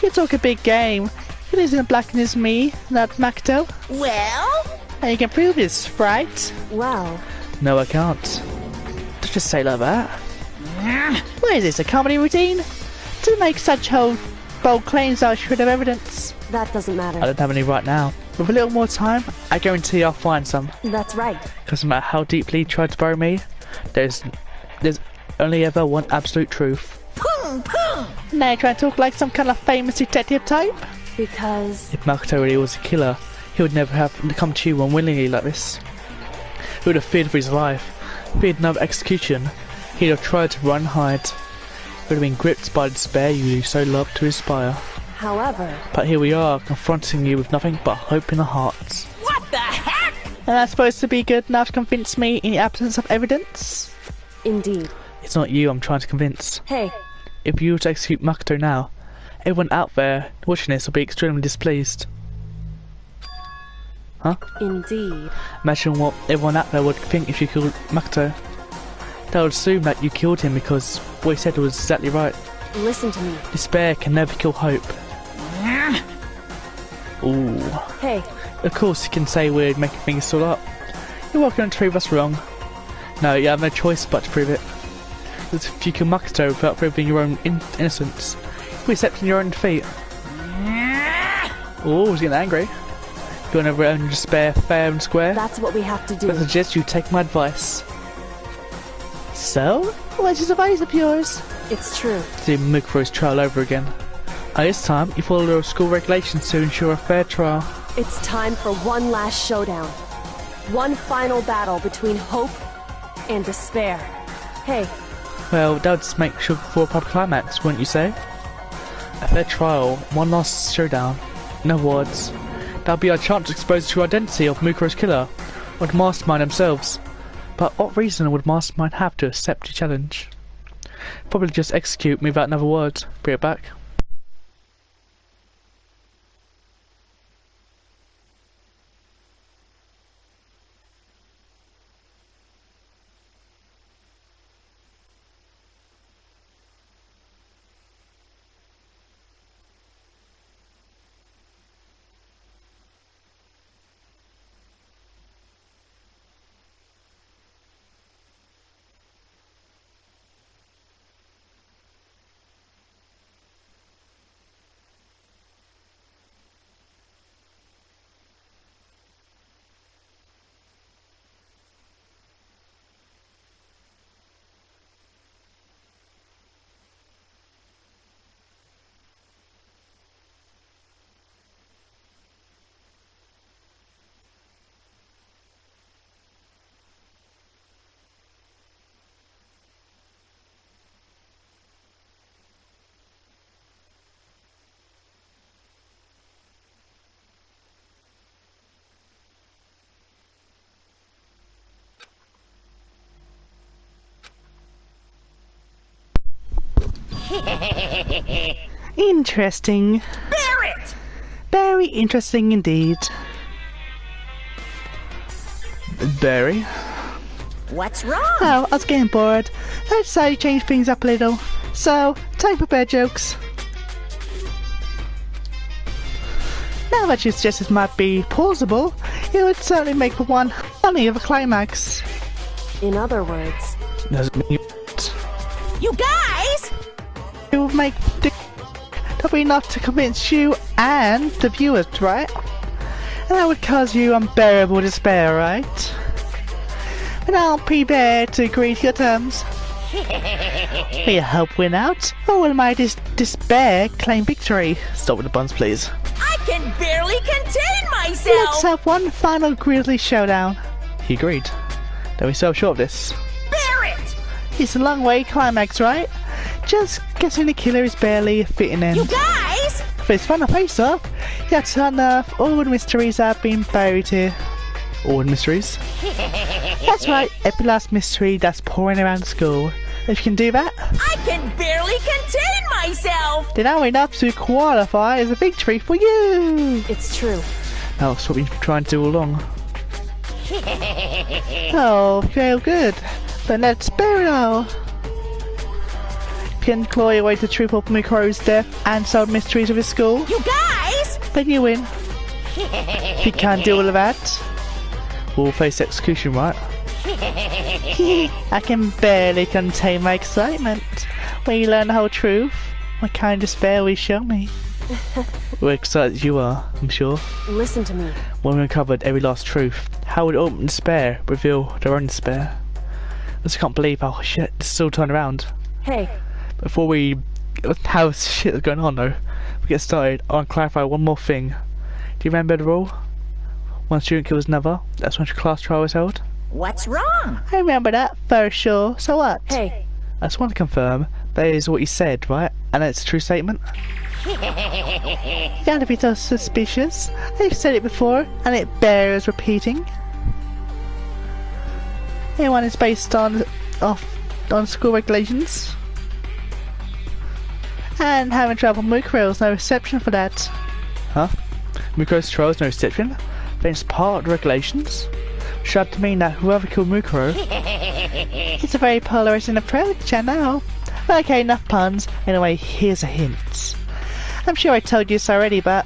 You talk a big game. It isn't Blackened is me, not Makoto. Well? And you can prove this, right? Well, No, I can't. Don't just say like that. What is this, a comedy routine? To make such bold claims, I should have evidence. that doesn't matter. I don't have any right now. With a little more time, I guarantee I'll find some. That's right. Because no matter how deeply you try to bury me, there's only ever one absolute truth. Now you're trying to talk like some kind of famous detective type? Because If Makoto really was a killer, he would never have come to you unwillingly like this. He would have feared for his life. Feared another execution. He'd have tried to run and hide. He would have been gripped by the despair you so loved to inspire. however, But here we are, confronting you with nothing but hope in our hearts. What the heck? And that's supposed to be good enough to convince me in the absence of evidence? indeed. It's not you I'm trying to convince. Hey, If you were to execute Makoto now, everyone out there watching this will be extremely displeased. Huh? indeed. Imagine what everyone out there would think if you killed Makoto. They would assume that you killed him because what he said was exactly right. Listen to me. Despair can never kill hope. Ooh. Hey, Of course you can say we're making things all up. You're welcome to prove us wrong. No, you have no choice but to prove it. Because if you kill Makoto without proving your own innocence, you're accepting your own defeat. Oh, he's getting angry. You want to own despair fair and square? that's what we have to do. I suggest you take my advice. So? Where's this advice of yours? It's true. Do Mukuro's trial over again. At this time, you follow the school regulations to ensure a fair trial. It's time for one last showdown. One final battle between hope and despair. Hey, Well, that would just make sure for a proper climax, wouldn't you say? A fair trial, one last showdown. In other words, that'll be our chance to expose the true identity of Mukuro's killer, or the Mastermind themselves. But what reason would Mastermind have to accept the challenge? Probably just execute me without another word. Bring it back. Interesting. Barrett! Very interesting indeed. Barry? What's wrong? Oh, I was getting bored. I decided to change things up a little. So, time for bad jokes. Now that you suggest it might be plausible, it would certainly make for one funny of a climax. in other words... Doesn't mean You guys! it will make the probably not to convince you and the viewers, right? And that would cause you unbearable despair, right? But I'll prepare to agree to your terms. Will your help win out, or will my despair claim victory? Stop with the buns, please. I can barely contain myself! Let's have one final grisly showdown. He agreed. Then we sell short of this. Barrett! It's a long way climax, right? Just guessing the killer is barely fitting in. You guys! For this final face-off, you have to unearth all the mysteries that have been buried here. All the mysteries? That's right, every last mystery that's pouring around the school. If you can do that, I can barely contain myself! then now enough to qualify as a victory for you! It's true. That's what we've been trying to do all along. Oh, feel good. Then let's bury it all. If you can claw your way to the truth of Mukuro's death and solve mysteries of his school, You guys! then you win. If you can't do all of that, we'll face execution, right? I can barely contain my excitement. When you learn the whole truth, what kind of despair will you show me? We're excited as you are, I'm sure. Listen to me. When we uncovered every last truth, how would open despair reveal their own despair? I just can't believe how shit this is all turned around. Hey, Before we... how shit is going on though, we get started, I want to clarify one more thing. Do you remember the rule? One student kills another, that's when the class trial is held? What's wrong? I remember that, for sure. So what? hey, I just want to confirm that is what you said, right? And it's a true statement? You don't have to be so suspicious. I've said it before, and it bears repeating. Everyone is based on school regulations. And having trouble with Mukuro is no exception for that. Huh? Mukuro's trial is no exception? Then it's part of the regulations? Which had to mean that whoever killed Mukuro... It's a very polarizing approach, I know. But okay, enough puns. Anyway, here's a hint. I'm sure I told you this already, but...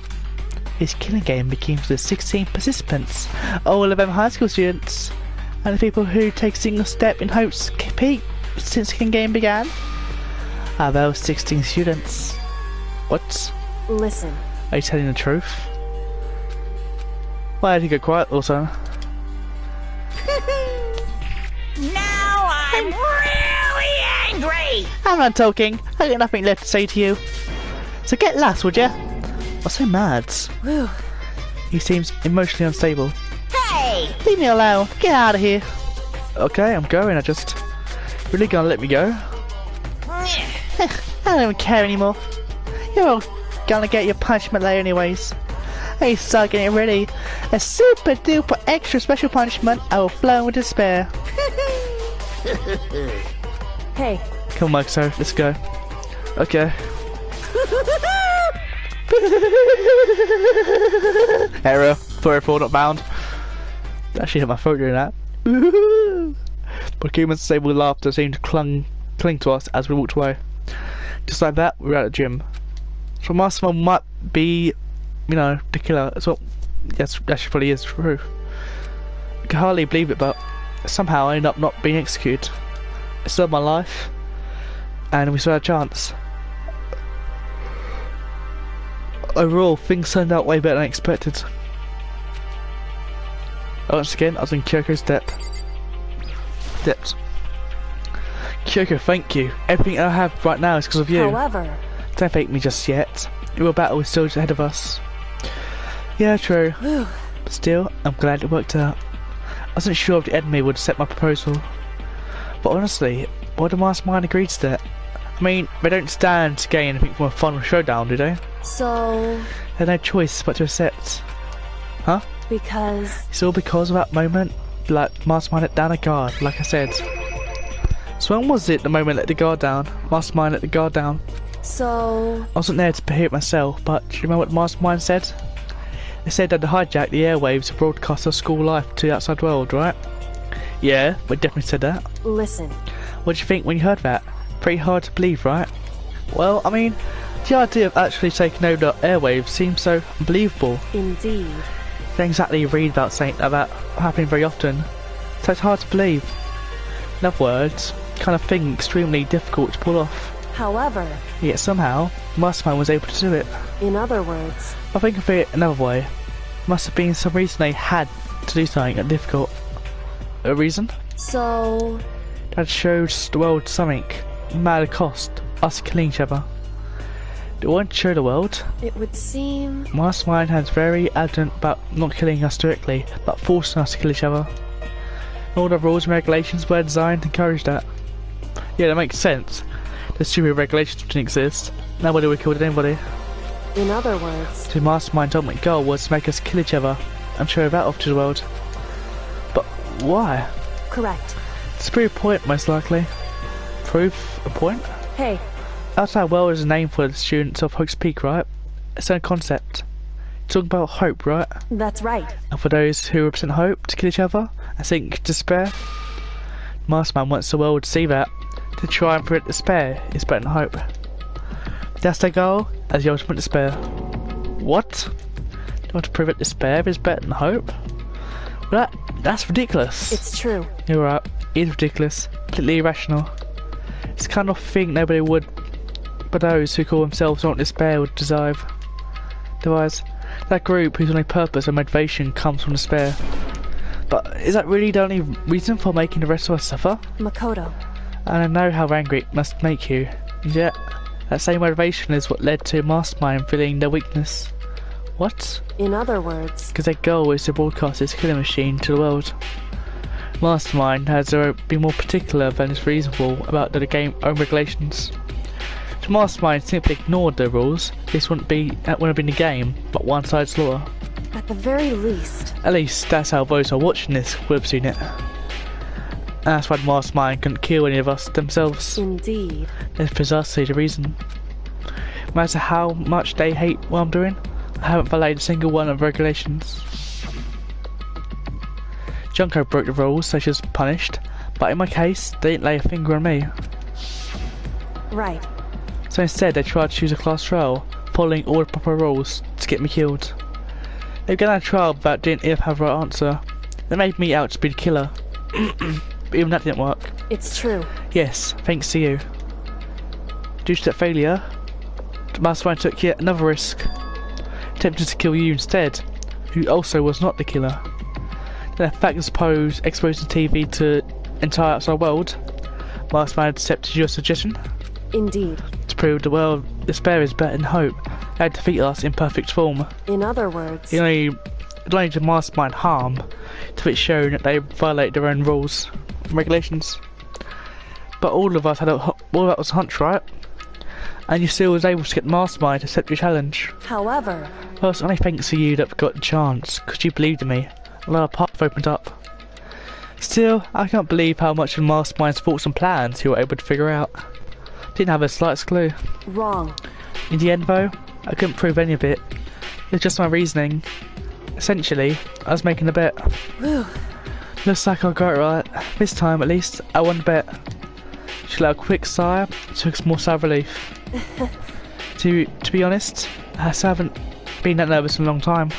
His killing game begins with 16 participants, all of them high school students. And the people who take a single step in hopes to compete since the killing game began are those 16 students. What? listen. Are you telling the truth? Why did you go quiet also? Now I'm really angry! I'm not talking. I got nothing left to say to you. So get lost, would ya? What's so mad? Whew. He seems emotionally unstable. Hey! Leave me alone. Get out of here. Okay, I'm going. I just really gonna let me go. I don't even care anymore. You're all gonna get your punishment later anyways. I start getting ready. A super duper extra special punishment. I will flow with despair. Hey, Come on, Maxo, let's go. Okay. Error. 404 not bound. Actually hit my throat doing that. But human disabled laughter seemed to cling to us as we walked away. Just like that, we were at the gym. So Mastermind might be, you know, the killer. So yes, that probably is true. I can hardly believe it, but somehow I ended up not being executed. It saved my life, and we still had a chance. Overall, things turned out way better than I expected. Once again, I was in Kyoko's depth. Kyoko, thank you. Everything I have right now is because of you. however, Don't thank me just yet. Your battle is still ahead of us. Yeah, true. But still, I'm glad it worked out. I wasn't sure if the enemy would accept my proposal. But honestly, why did Mastermind agree to that? I mean, they don't stand to gain anything from a final showdown, do they? so, They had no choice but to accept. Huh? because, It's all because of that moment, like Mastermind let down a guard, like I said. So when was it the moment let the guard down? Mastermind let the guard down. so, I wasn't there to hear it myself, but do you remember what Mastermind said? They said that they hijacked the airwaves to broadcast our school life to the outside world, right? Yeah, we definitely said that. listen. What do you think when you heard that? Pretty hard to believe, right? Well, I mean, the idea of actually taking over the airwaves seems so unbelievable. Indeed. You don't exactly read about something like that happening very often, so it's hard to believe. In other words, kind of thing extremely difficult to pull off. However, Yet somehow, Mastermind was able to do it. in other words, I think of it another way. Must have been some reason they had to do something that difficult. A reason? so, That showed the world something. Mad at cost. Us killing each other. They want to show the world. it would seem, Mastermind has very adamant about not killing us directly, but forcing us to kill each other. All the rules and regulations were designed to encourage that. Yeah, that makes sense. The stupid regulations didn't exist. Nobody would have killed anybody. in other words, So Mastermind's ultimate goal was to make us kill each other and show that off to the world. But why? correct. It's a proof point, most likely. Proof? A point? Hey, Outside world is a name for the students of Hope's Peak, right? It's a concept. Talking about hope, right? that's right. And for those who represent hope to kill each other and think despair, Mastermind wants the world to see that, to try and prevent despair is better than hope. That's their goal, as the ultimate despair. What? You want to prevent despair is better than hope? Well, that's ridiculous. It's true. You're right, it's ridiculous, completely irrational. It's the kind of thing nobody would, but those who call themselves not despair would devise. That group whose only purpose and motivation comes from despair. But is that really the only reason for making the rest of us suffer? Makoto. And I know how angry it must make you, and yet that same motivation is what led to Mastermind feeling their weakness. What? In other words, Because their goal is to broadcast this killing machine to the world. Mastermind has been more particular than is reasonable about the game's own regulations. If Mastermind simply ignored the rules, this wouldn't have been a game, but one-sided slaughter. at the very least, At least that's how those who are watching this would have seen it. And that's why the Mastermind couldn't kill any of us themselves. indeed. That's precisely the reason. No matter how much they hate what I'm doing, I haven't violated a single one of the regulations. Junko broke the rules, so she was punished, but in my case, they didn't lay a finger on me. Right. So instead, they tried to choose a class trial, following all the proper rules, to get me killed. They began a trial but didn't even have the right answer. They made me out to be the killer. But even that didn't work. It's true. Yes, thanks to you. Due to that failure, the Mastermind took yet another risk, attempting to kill you instead, who also was not the killer. The fact exposed the TV to the entire outside world, Mastermind accepted your suggestion. Indeed. to prove the world despair is better than hope. They had to defeat us in perfect form. In other words, It only to mastermind harm to it shown that they violate their own rules and regulations. But all of us had all that was a hunch, right? And you still was able to get the mastermind to accept your challenge. however, Well, it's only thanks to you that we got the chance, because you believed in me. A lot of paths opened up. Still, I can't believe how much of Mastermind's thoughts and plans you were able to figure out. Didn't have the slightest clue. wrong. In the end though, I couldn't prove any of it. It was just my reasoning. Essentially, I was making a bet. Whew. Looks like I got it right. This time at least, I won the bet. She let a quick sigh, took some more sigh of relief. To be honest, I haven't been that nervous in a long time.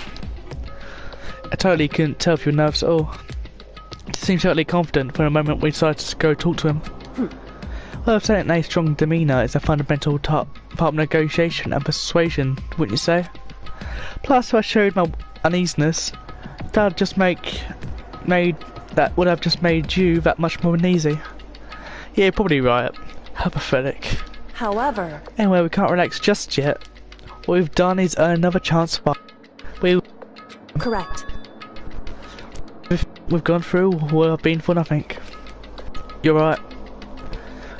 I totally couldn't tell if you were nervous at all. You seemed totally confident from the moment we decided to go talk to him. Well, I've said that a strong demeanour is a fundamental part of negotiation and persuasion, wouldn't you say? Plus, if I showed my uneasiness, that would have just made you that much more uneasy. Yeah, you're probably right. How pathetic. However, Anyway, we can't relax just yet. What we've done is earn another chance to fight. correct. We've gone through what I've been for nothing. You're right.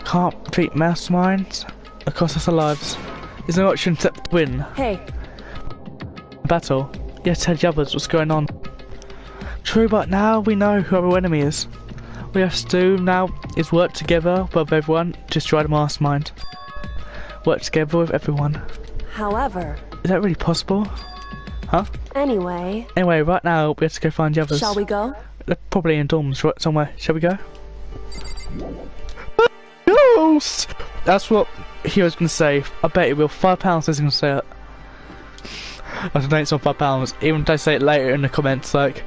Can't defeat masterminds. It costs us our lives. There's no option except to win. Hey, Battle. You have to tell the others what's going on. True, but now we know who our enemy is. What we have to do now is work together with everyone to destroy the mastermind. Work together with everyone. however, Is that really possible? Huh? anyway, Anyway, right now we have to go find the others. shall we go? They're probably in dorms right somewhere. Shall we go? Ghost! That's what he was going to say. I bet he will. £5 is going to say it. I don't know, it's not £5. Even if they say it later in the comments, like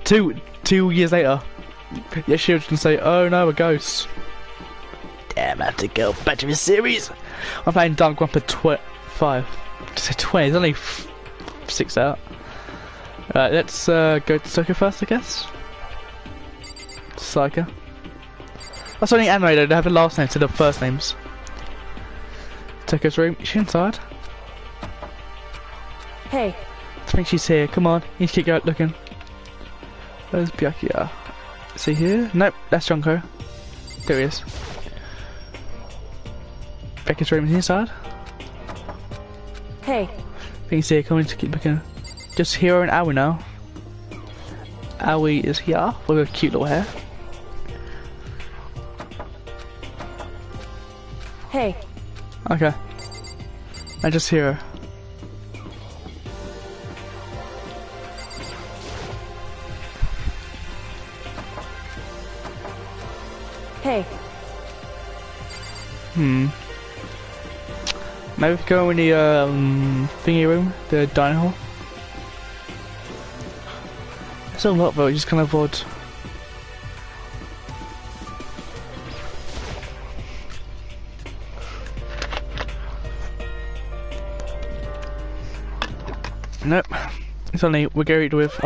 2 years later. Yeah, she was going to say, oh no, a ghost. Damn, I have to go back to the series. I'm playing danganronpa 5. Just say 20, there's only 6 out. Alright, let's go to Psycho first, I guess. Psycho. That's only animated, they have the last name instead of first names. Psycho's room, is she inside? Hey, I think she's here, come on, you need to keep going looking. Where's Byakuya? Is he here? Nope, that's Junko. There he is. Becca's room is inside? hey, I think he's here, come on, to keep looking. Just Hiro and Aoi now. Aoi is here, with her cute little hair. hey, Okay. And just Hiro. hey, Maybe we could go in the thingy room, the dining hall. It's a lot though, it's just kind of odd. Nope. It's only we're going with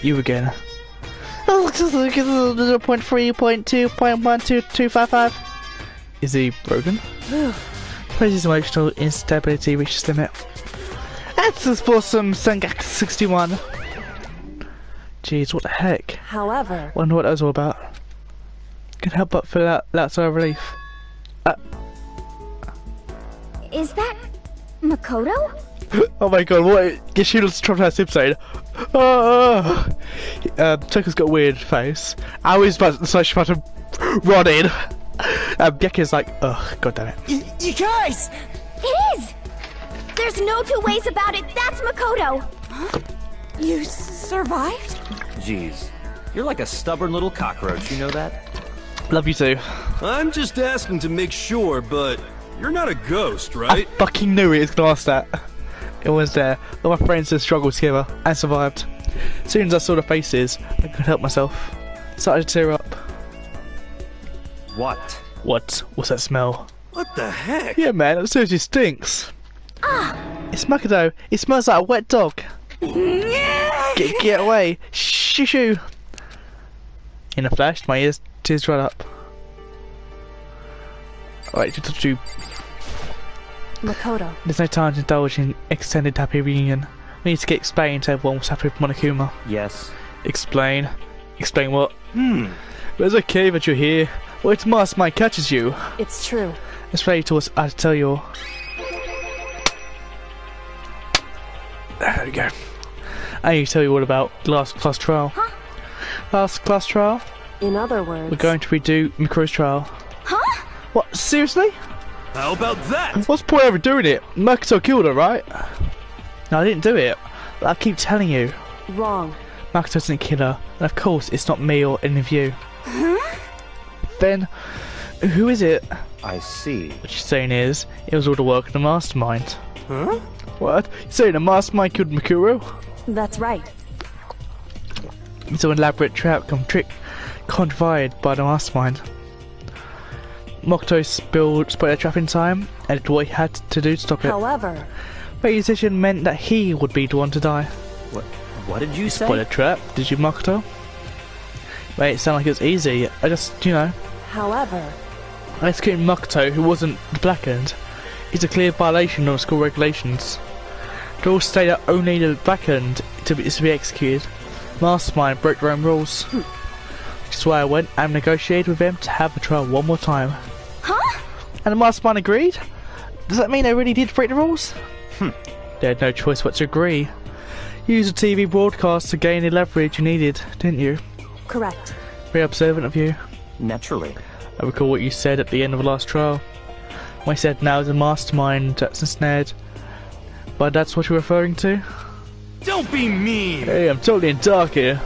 you again. 0.3.2.12255. Is he broken? His emotional instability reaches limit. Answers for some Sengaku 61. Jeez, what the heck? however, Wonder what that was all about. Can't help but feel that sort of relief. Is that Makoto? Oh my god, what? Yoshida's traumatized episode. Tucker's got a weird face. Aoi's about to run in. Byakuya's like, ugh, god damn it. You guys! It is! There's no two ways about it. That's Makoto. You survived? Jeez, you're like a stubborn little cockroach, you know that? Love you too. I'm just asking to make sure, but you're not a ghost, I right? fucking knew he was gonna ask that. It was there. All my friends just struggled together and survived. As soon as I saw the faces, I couldn't help myself. Started to tear up. What? What's that smell? What the heck? Yeah man, that seriously stinks. It's Makoto. It smells like a wet dog. Get away. Shoo shoo. In a flash, my tears dried up. Alright, to Makoto, there's no time to indulge in extended happy reunion. We need to get explained to everyone what's happening with Monokuma. Yes. Explain? Explain what? But it's okay that you're here. Wait till Mastermind catches you. it's true. It's ready to us, I have to tell you all. There we go. I need to tell you all about last class trial. Huh? Last class trial? In other words... We're going to redo Mikuro's trial. Huh? What? Seriously? How about that? What's the point of ever doing it? Makoto killed her, right? No, I didn't do it. But I keep telling you. Wrong. Makoto didn't kill her. And of course, it's not me or any of you. Huh? Then, who is it? I see. What you're saying is, it was all the work of the mastermind. Huh? What? You're saying the mastermind killed Mikuro? That's right. It's an elaborate trap contrived by the mastermind. Makoto spilled a trap in time, and did what he had to do to stop it. However... But his decision meant that he would be the one to die. What did you say? Spoil a trap, did you, Makoto? Mate, it sounded like it was easy. I just, you know... However... Executing Makoto, who wasn't blackened, is a clear violation of school regulations. The rules state that only the blackened is to be executed. Mastermind broke their own rules. Which is why I went and negotiated with them to have the trial one more time. Huh? And the Mastermind agreed? Does that mean they really did break the rules? They had no choice but to agree. You used a TV broadcast to gain the leverage you needed, didn't you? Correct. Very observant of you. Naturally. I recall what you said at the end of the last trial. When I said now is a mastermind that's ensnared. But that's what you're referring to? Don't be mean! Hey, I'm totally in dark here.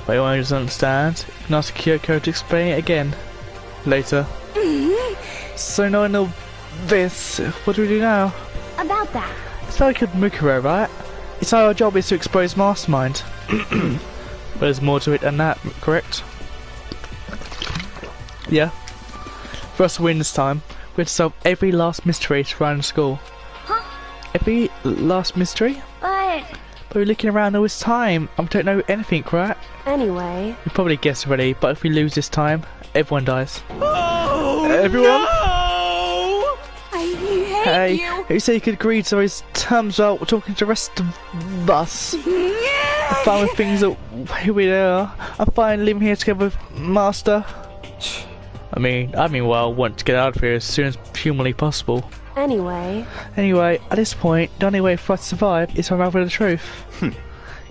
But you won't understand. You can ask Kyoko to explain it again. Later. So knowing all this, what do we do now? About that. It's very good Mukuro, right? It's our job is to expose Mastermind. But there's more to it than that, correct? Yeah. For us to win this time, we have to solve every last mystery surrounding the school. Huh? Every last mystery? But... But we're looking around all this time and we don't know anything, right? Anyway... You probably guessed already, but if we lose this time, everyone dies. Oh, Everyone? No! I hate Hey, you. who said you could agree to those terms while we're talking to the rest of us? I'm fine with things that who we are. I'm fine living here together with Master. I mean, well, want to get out of here as soon as humanly possible. Anyway... Anyway, at this point, the only way for us to survive is to unravel the truth.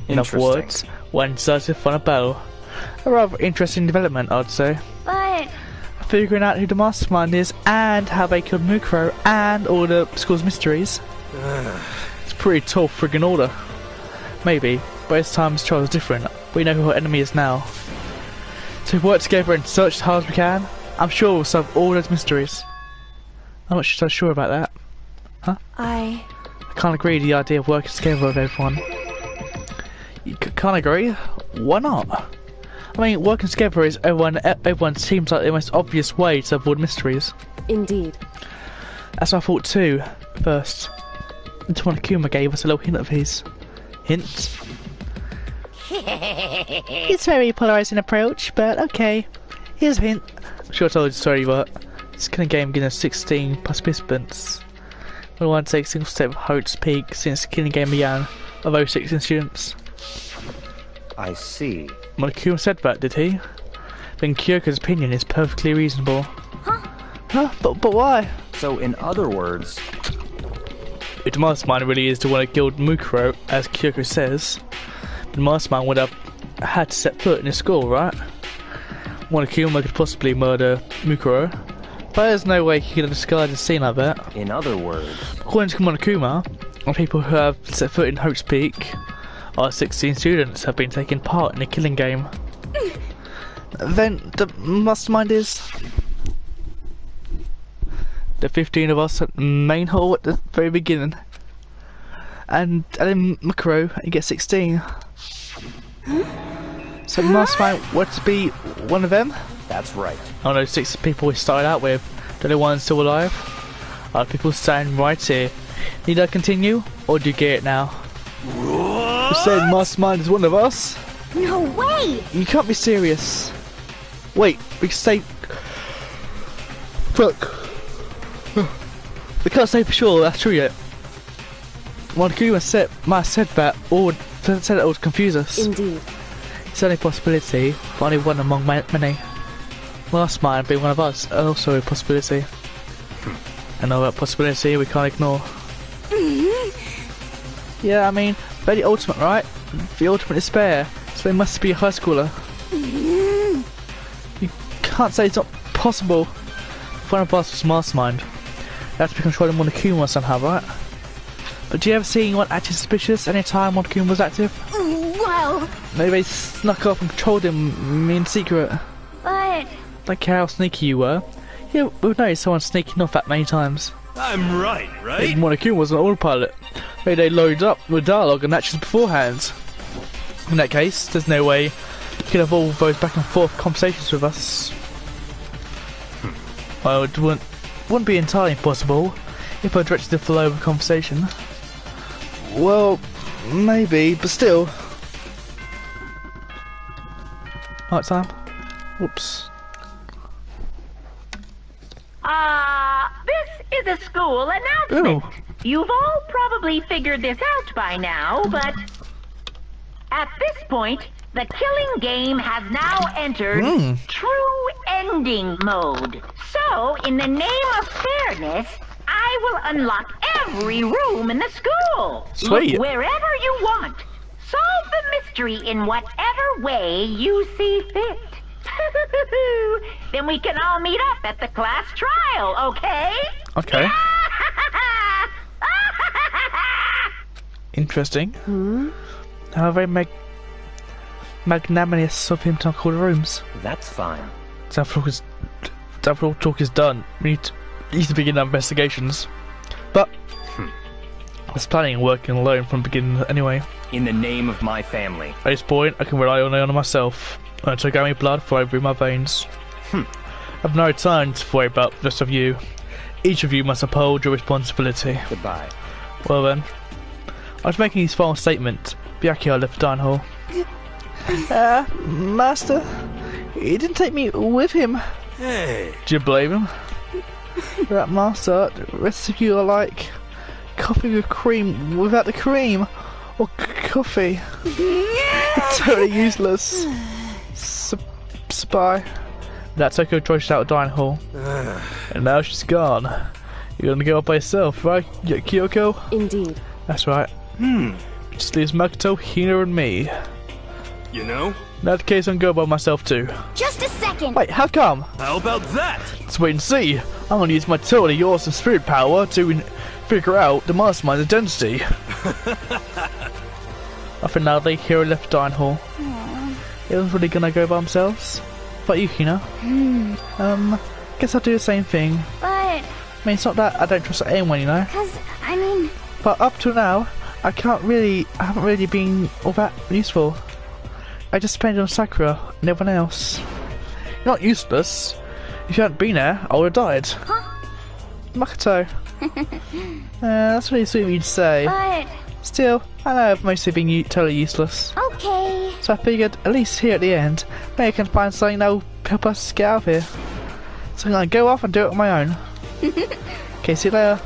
In other words, one decisive on a battle. A rather interesting development, I'd say. But... Figuring out who the mastermind is and how they killed Mukuro and all the school's mysteries. It's a pretty tall friggin' order. Maybe, but this time's trial is different. We know who our enemy is now. So if we work together and search as hard as we can, I'm sure we'll solve all those mysteries. I'm not so sure about that. Huh? I can't agree to the idea of working together with everyone. You can't agree? Why not? I mean, working together is everyone seems like the most obvious way to avoid mysteries. Indeed. That's what I thought too, first. Until Monokuma gave us a little hint of his. Hints? It's a very polarising approach, but okay. Here's a hint. I'm sure I told you the story, but this kind of game gives us 16 participants. No one takes a single step of Hope's Peak since the killing game began, of those 16 students. I see. Monokuma said that, did he? Then Kyoko's opinion is perfectly reasonable. Huh? But why? So, in other words... If the mastermind really is the one that killed Mukuro, as Kyoko says, the mastermind would have had to set foot in the school, right? Monokuma could possibly murder Mukuro, but there's no way he could have disguised a scene like that. In other words... According to Monokuma, the people who have set foot in Hope's Peak, our 16 students have been taking part in the killing game. Then the mastermind is... the 15 of us at the main hall at the very beginning. And then Mukuro, he gets 16. So the mastermind were to be one of them? That's right. Oh no, 6 people we started out with. The only one still alive? Are people standing right here? Need I continue? Or do you get it now? You said mastermind is one of us? No way! You can't be serious. Wait, we can say... Fuck. We can't say for sure that's true yet. Monokuma might have said that, or said it would confuse us. Indeed. It's only a possibility, but only one among many. Last mind being one of us, also a possibility. Another possibility we can't ignore. Yeah, I mean, they're the ultimate, right? The ultimate despair, so they must be a high schooler. You can't say it's not possible. If one of us was mastermind, they have to be controlling Monokuma somehow, right? But do you ever see anyone acting suspicious any time Monokuma was active? Well... Maybe they snuck up and controlled him in secret. But... Don't care how sneaky you were. Yeah, we've noticed someone sneaking off that many times. I'm right? If Monokuma was an autopilot, maybe they loaded up with dialogue and actions beforehand. In that case, there's no way you could have all those back and forth conversations with us. Well, it wouldn't be entirely impossible if I directed the flow of a conversation. Well, maybe, but still. Right, Sam? Whoops. This is a school announcement. Ooh. You've all probably figured this out by now, but at this point, the killing game has now entered true ending mode. So, in the name of fairness, I will unlock every room in the school. Sweet. Look wherever you want. Solve the mystery in whatever way you see fit. Then we can all meet up at the class trial, okay? Okay. Interesting. How very magnanimous of him to call the rooms. That's fine. That talk is done. We need to begin our investigations. But I was planning on working alone from the beginning anyway. In the name of my family. At this point, I can rely only on myself. I took out my blood flowing through my veins. I've no time to worry about the rest of you. Each of you must uphold your responsibility. Goodbye. Well then, I was making his final statement. Byakuya left the dining hall. Master, he didn't take me with him. Hey. Do you blame him? That master, the rest of you are like coffee with cream without the cream, or coffee. Totally useless. Spy. That Tokyo trudged out of the dining hall, and now she's gone. You're gonna go up by yourself, right, Kyoko? Indeed. That's right. Just leaves Makoto, Hina, and me. You know? In that case, I'm going by myself too. Just a second! Wait, how come? How about that? Let's wait and see. I'm gonna use my totally awesome spirit power to figure out the mastermind's identity. I think now they Hiro left the dining hall. Everyone's really gonna go by themselves. But you, Hina. Guess I'll do the same thing. But... I mean, it's not that I don't trust anyone, you know. Cause, I mean... But up to now, I haven't really been all that useful. I just depended on Sakura and everyone else. You're not useless. If you hadn't been there, I would have died. Huh? Makoto. That's really sweet of you to say. But... Still, I know I've mostly been totally useless. Okay. So I figured, at least here at the end, maybe I can find something that will help us get out of here. So I'm gonna go off and do it on my own. Okay, see you later.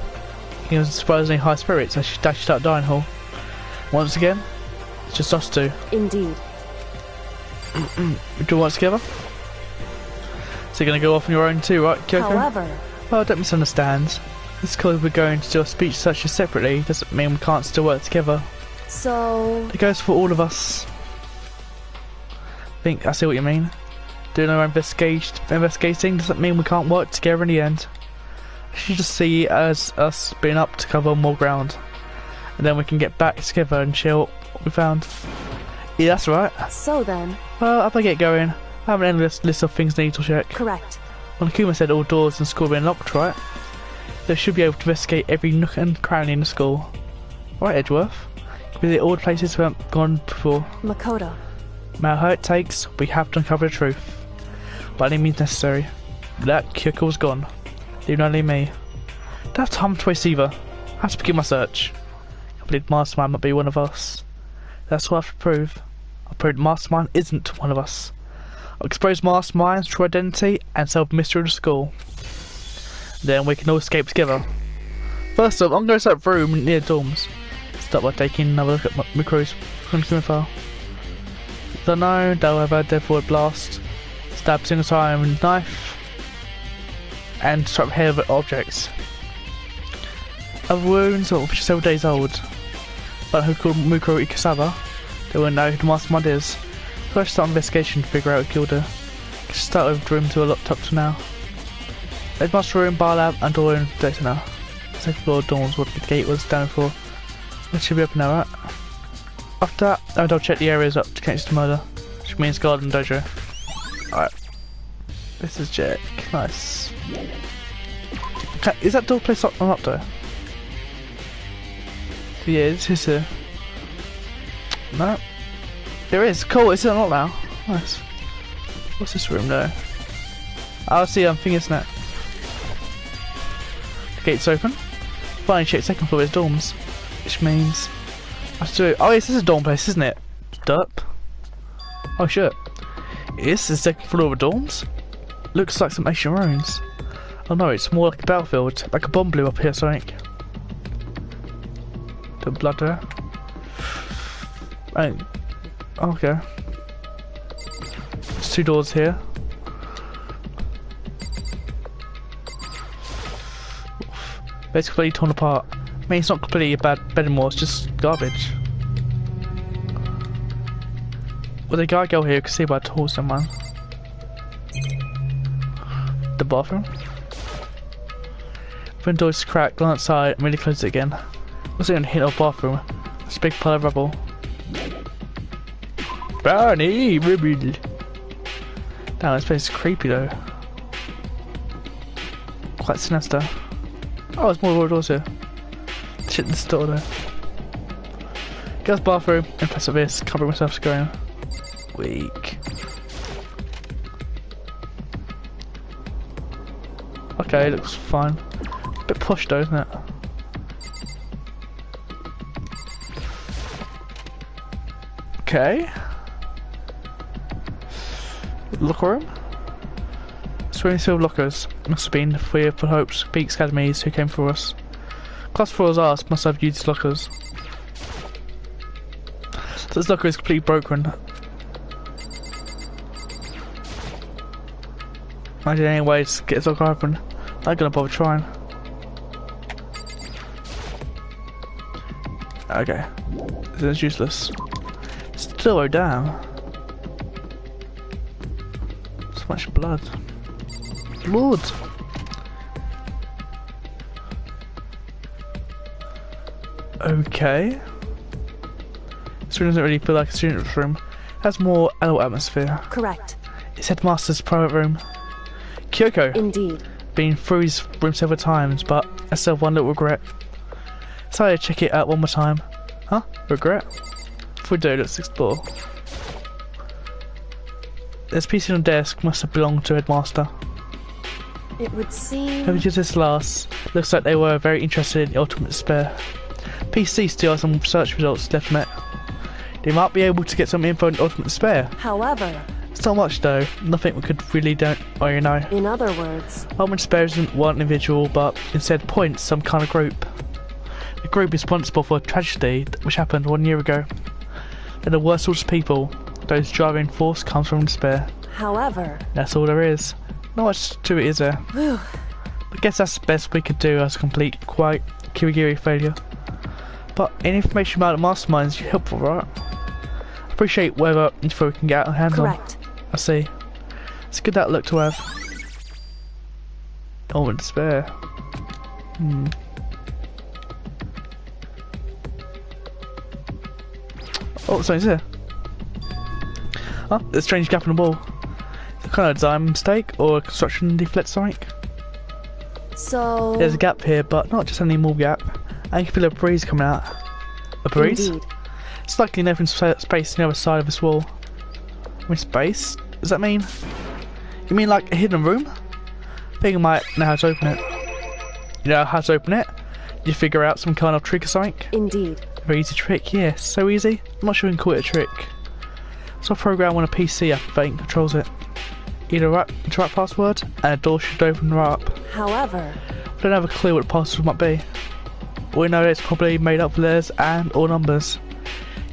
He was surprisingly high spirits as she dashed out dining hall. Once again, it's just us two. Indeed. Do you want us together? So you're gonna go off on your own too, right, Kyoko? However... Well, don't misunderstand. Just because we're going to do a speech such as separately doesn't mean we can't still work together. So... It goes for all of us. I see what you mean. Doing our investigating doesn't mean we can't work together in the end. I should just see it as us being up to cover more ground. And then we can get back together and share what we found. Yeah, that's right. So then... Well, I better get going. I have an endless list of things I need to check. Correct. Monokuma said all doors in school have been locked, right? They should be able to investigate every nook and cranny in the school. Right, Edgeworth? Visit all the places we haven't gone before. Makoto. No matter how it takes, we have to uncover the truth. By any means necessary. That Kyoko was gone. Leaving only me. Don't have time to waste either. I have to begin my search. I believe Mastermind might be one of us. That's what I have to prove. I proved Mastermind isn't one of us. I'll expose Mastermind's true identity and solve the mystery of the school. Then we can all escape together. First up, I'm going to that room near dorms. Start by taking another look at Mikro's file. The unknown, they'll have a dead-forward blast, stab single time with knife, and strike head of objects. Other wounds are several days old, but who called Mukuro Ikasawa, they won't know who the Mastermind is. So I should start an investigation to figure out who killed her. Just start with the room to a lot top to now. There's master room, bar lab, and door in data now. Second floor dorms what the gate was down for. It should be open now, right? After that, I'll double check the areas up to connect to murder, which means garden dojo. Alright. This is Jack. Nice. Is that door placed on up though? Yeah, it's here. No. There is. Cool, it's unlocked now. Nice. What's this room though? I'll see, I'm thinking it's not. The gate's open. Finally check second floor is dorms. Which means I have to do it. Oh yes, this is a dorm place, isn't it? Derp. Oh shit. This is the second floor of dorms? Looks like some ancient ruins. Oh no, it's more like a battlefield. Like a bomb blew up here, something. The blood there. Oh, okay. There's two doors here. Basically torn apart. I mean, it's not completely a bad bed anymore, it's just garbage. Well, the guy go here, you can see by the tools, man. The bathroom. Front door is cracked, gone outside, and really close it again. What's it gonna hit our bathroom? It's a big pile of rubble. Brownie! Ribble! Damn, this place is creepy though. Quite sinister. Oh, there's more doors here. Shit in this door though. Girls' bathroom, impressive this, covering myself screen. Weak. Okay, looks fine. A bit posh though, isn't it? Okay. Locker room? Swimming filled lockers. Must have been for Hope's Peaks Academies who came for us. Class 4's asked, must have used lockers. So this locker is completely broken. Imagine any way to get this locker open. I'm not gonna bother trying. Okay. This is useless. Still, oh damn. So much blood. Blood! Okay. This room doesn't really feel like a student's room. It has more adult atmosphere. Correct. It's headmaster's private room. Kyoko! Indeed. Been through his room several times, but I still have one little regret. So I check it out one more time. Huh? Regret? If we do, let's explore. This PC on the desk must have belonged to Headmaster. It would seem... Whoever did this last, looks like they were very interested in the ultimate despair. PC still has some search results left on it. They might be able to get some info on ultimate despair. However... It's not much though, nothing we could really don't, or you know. In other words... Ultimate despair isn't one individual, but instead points some kind of group. The group is responsible for a tragedy which happened 1 year ago. They're the worst sorts of people. Those driving force comes from despair. However... That's all there is. Not much to it, is there? Whew. I guess that's the best we could do as a complete, quite Kirigiri failure. But any information about the mastermind is helpful, right? I appreciate whatever info we can get our hands Correct. on. I see. It's a good outlook to have. Oh, in despair. Oh, something's here. Huh? There's a strange gap in the wall. Is it kind of a design mistake or a construction defect something? So... There's a gap here, but not just any more gap. I can feel a breeze coming out. A breeze? Indeed. It's likely an open space on the other side of this wall. I mean, space? Does that mean? You mean like a hidden room? I think I might know how to open it. You know how to open it? You figure out some kind of trick or something? Indeed. Very easy trick, yeah. So easy. I'm not sure we can call it a trick. It's a program on a PC, I think, controls it. Either right password, and a door should open right up. However, We don't have a clue what the password might be. We know it's probably made up of letters and or numbers.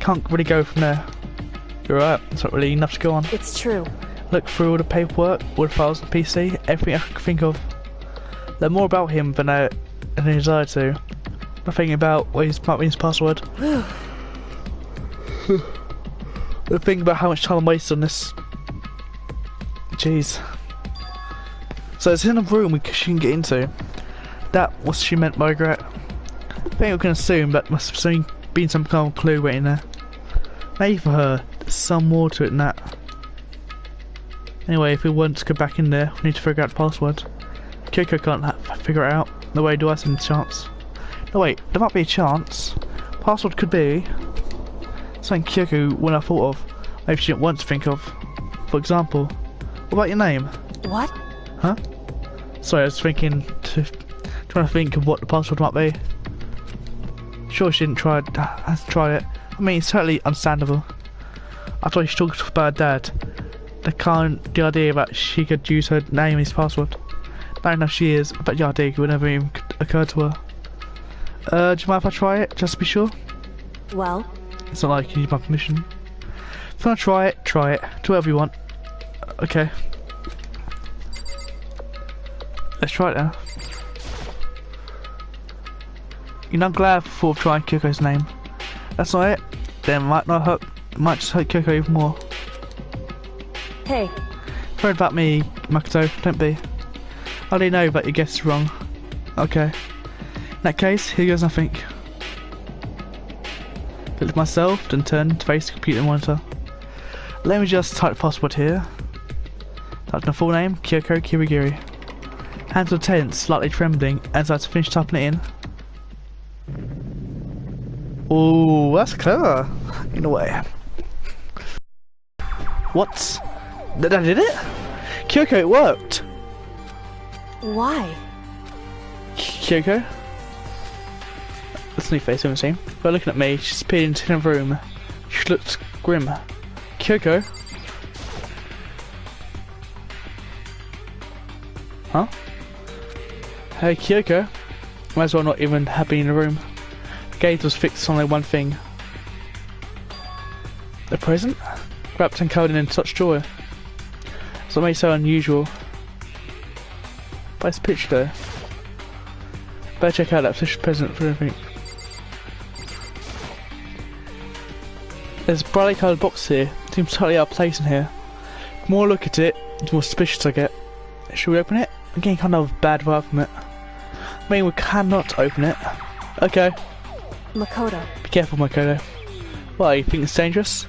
Can't really go from there. You're right, it's not really enough to go on. it's true. Look through all the paperwork, all the files on the PC, everything I can think of. Learn more about him than I desire to. Nothing about what might be his password. The thing about how much time I'm wasting on this. Jeez. So it's in a room she can get into. That was she meant by regret. I think we can assume that must have been some kind of clue waiting there. Maybe for her, there's some more to it than that. Anyway, if we want to go back in there, we need to figure out the password. Kyoko can't figure it out. No way do I stand a chance. No wait, there might be a chance. Password could be something Kyoko wouldn't have thought of. Maybe she didn't want to think of. For example, what about your name? What? Huh? Sorry, I was trying to think of what the password might be. Sure, she didn't try it. I mean, it's totally understandable. I thought she talked about her dad. The idea that she could use her name as password. Now enough she is, but the idea would never even occur to her. Do you mind if I try it, just to be sure? Well? It's not like you need my permission. If you want to try it, try it. Do whatever you want. Okay. Let's try it now. You know, I'm glad for trying Kyoko's name. That's not it. Then might not hurt. Might just hurt Kyoko even more. Hey. Worried about me, Makoto. Don't be. I already know that your guess is wrong. Okay. In that case, here goes nothing. Look at myself, then turn to face the computer monitor. Let me just type the password here. Type my full name, Kyoko Kirigiri. Hands were tense, slightly trembling, as I finished typing it in. Ooh, that's clever, in a way. What? Did I did it? Kyoko, it worked! Why? Kyoko? That's a new face, haven't seen. By looking at me, she's appeared into the room. She looked grim. Kyoko? Huh? Hey, Kyoko? Might as well not even have been in the room. The gaze was fixed on only one thing. The present? Wrapped and covered in such joy. So it made so unusual. But it's a picture though. Better check out that fish present for everything. There's a brightly coloured box here. Seems totally out of place in here. The more I look at it, the more suspicious I get. Should we open it? I'm getting kind of a bad vibe from it. I mean, we cannot open it. Okay. Makoto. Be careful, Makoto. Why, you think it's dangerous?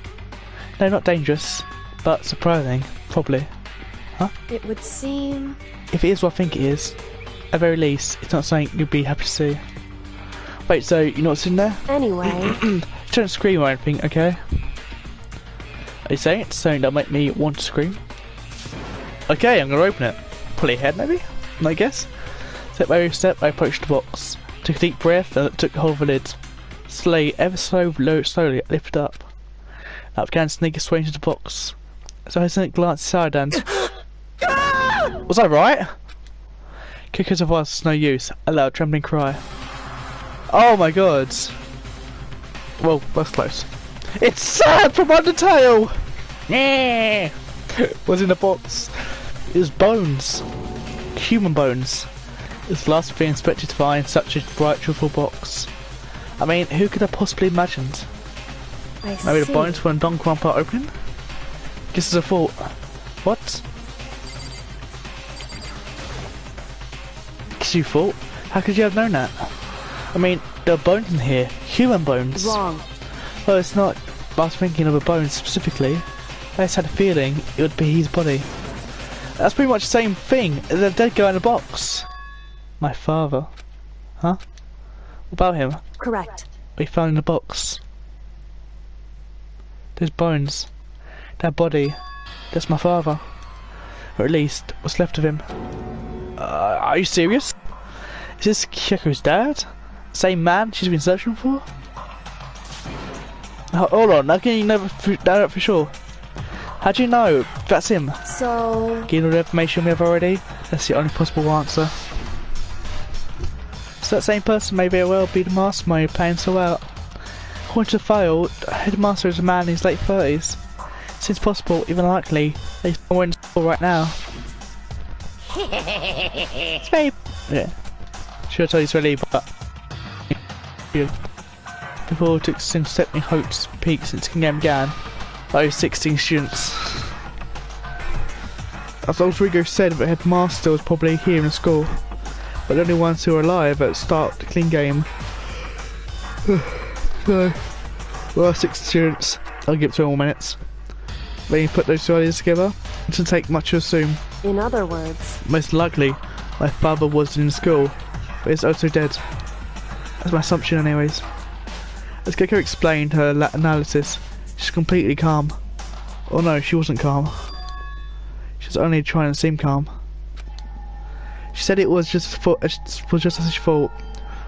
No, not dangerous, but surprising, probably. Huh? It would seem... If it is what I think it is, at the very least, it's not something you'd be happy to see. Wait, so you know what's in there? Anyway... Don't scream or anything, okay? Are you saying it's something that'll make me want to scream? Okay, I'm gonna open it. Pull your head, maybe? I guess. Step by step, I approached the box. Took a deep breath and took hold of the lid. Slowly, ever so slowly, it lifted up. I began to sneak its way into the box. So I sent a glance inside and... Was I right? Kyoko's voice was no use. A loud trembling cry. Oh my god. Well, that's close. It's Sam from Undertale! Yeah. Was in the box. It was bones. Human bones. It's the last thing expected to find such a bright, truthful box. I mean, who could have possibly imagined? Maybe the bones from danganronpa opening? Guess it's a thought. What? Guess you thought? How could you have known that? I mean, there are bones in here. Human bones. Wrong. Well, it's not. I was thinking of a bone specifically. I just had a feeling it would be his body. That's pretty much the same thing as a dead guy in a box. My father. Huh? What about him? Correct. We found in the box. There's bones. That body. That's my father. Or at least, what's left of him. Are you serious? Is this Kyoko's dad? Same man she's been searching for? Hold on, how can you never find out for sure? How do you know? That's him. So... Getting all the information we have already? That's the only possible answer. So that same person may very well be the mastermind you're playing so out. According to the file, the headmaster is a man in his late 30s. Seems possible, even likely, that he's somewhere in school right now. It's very... Yeah. Should I tell you it's really, but... Before it took some stepping hopes peak since the game began. Those 16 students. As Rodrigo said, the headmaster was probably here in the school. But the only ones who were alive at the start of the clean game. So, well, 6 students. I'll give it 2 more minutes. When you put those 2 ideas together, it doesn't take much to assume. In other words... Most likely, my father was in school, but is also dead. That's my assumption anyways. As Keiko explained her analysis, she's completely calm. Oh no, she wasn't calm. She was only trying to seem calm. She said it was just as she thought,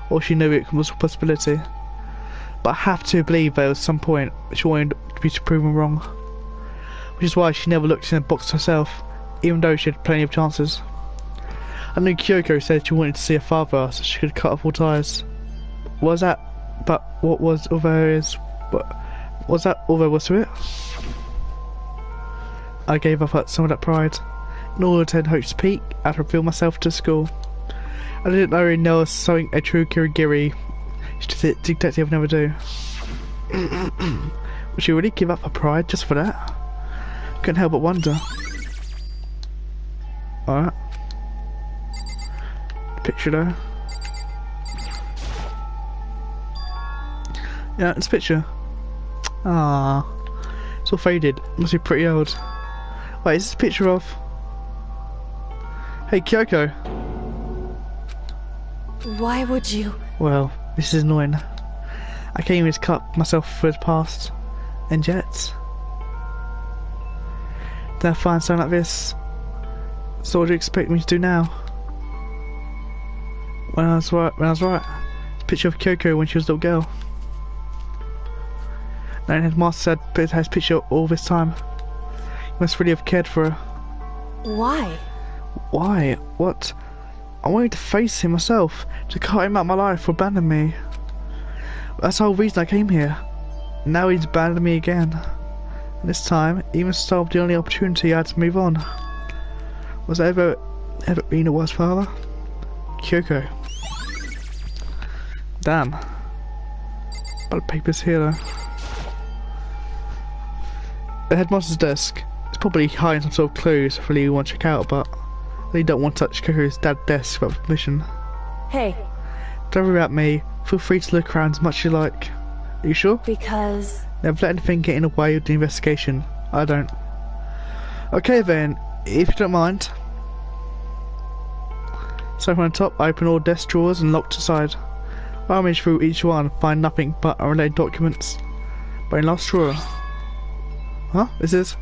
or she knew it was a possibility. But I have to believe that at some point she wanted to be proven wrong. Which is why she never looked in the box herself, even though she had plenty of chances. I knew Kyoko said she wanted to see her father so she could cut off all ties. Was that? But what was all there is? But was that all there was to it? I gave up some of that pride. In order to attend Hope's Peak, I had to reveal myself to school. I didn't know there was something a true Kirigiri detective would never do. Would she really give up her pride just for that? Couldn't help but wonder. Alright. Picture though. Yeah, it's a picture. Ah, it's all faded. Must be pretty old. Wait, is this a picture of... Hey, Kyoko. Why would you... Well, this is annoying. I can't even cut myself for the past. And yet... Did I find something like this? So what do you expect me to do now? When I was right. It's a picture of Kyoko when she was a little girl. And headmaster said his picture all this time. He must really have cared for her. Why? Why? What? I wanted to face him myself, to cut him out of my life for abandoning me. That's the whole reason I came here. Now he's abandoned me again. And this time, even stopped the only opportunity I had to move on. Was I ever been a worse father? Kyoko. Damn. But the paper's here though. The headmaster's desk. It's probably hiding some sort of clues if you want to check out, but I really don't want to touch Kyoko's dad's desk without permission. Hey. Don't worry about me. Feel free to look around as much as you like. Are you sure? Because... Never let anything get in the way of the investigation. I don't. Okay then, if you don't mind. So from the top, I open all desk drawers and locked aside. I rummage through each one and find nothing but unrelated documents. But in last drawer... Huh? This is...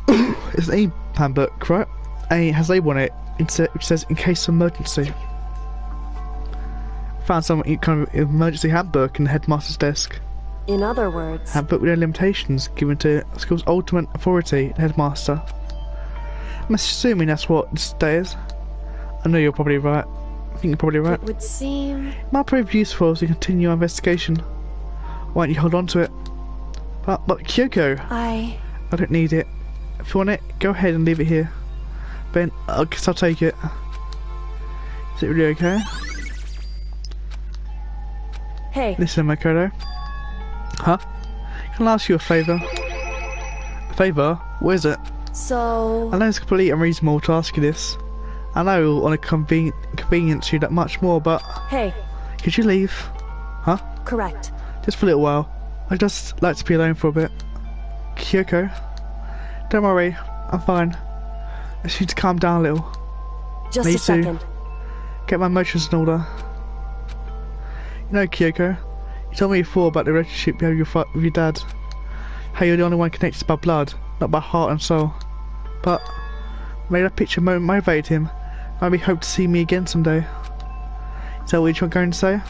It's an handbook, right? And it has a label on it, which says in case of emergency. Found some kind of emergency handbook in the headmaster's desk. In other words... Handbook with no limitations given to school's ultimate authority, the headmaster. I'm assuming that's what this day is. I know you're probably right. I think you're probably right. It would seem... It might prove useful as we continue our investigation. Why don't you hold on to it? But Kyoko! I don't need it. If you want it, go ahead and leave it here. Ben, I guess I'll take it. Is it really okay? Hey. Listen, Makoto. Huh? Can I ask you a favour? A favour? What is it? So... I know it's completely unreasonable to ask you this. I know I want to convenience you that much more, but... Hey. Could you leave? Huh? Correct. Just for a little while. I'd just like to be alone for a bit. Kyoko? Don't worry, I'm fine. I just need to calm down a little. Just a second. Get my emotions in order. You know, Kyoko, you told me before about the relationship you have with your dad. How you're the only one connected by blood, not by heart and soul. But maybe that picture motivated him. Maybe he hoped to see me again someday. Is that what you're going to say?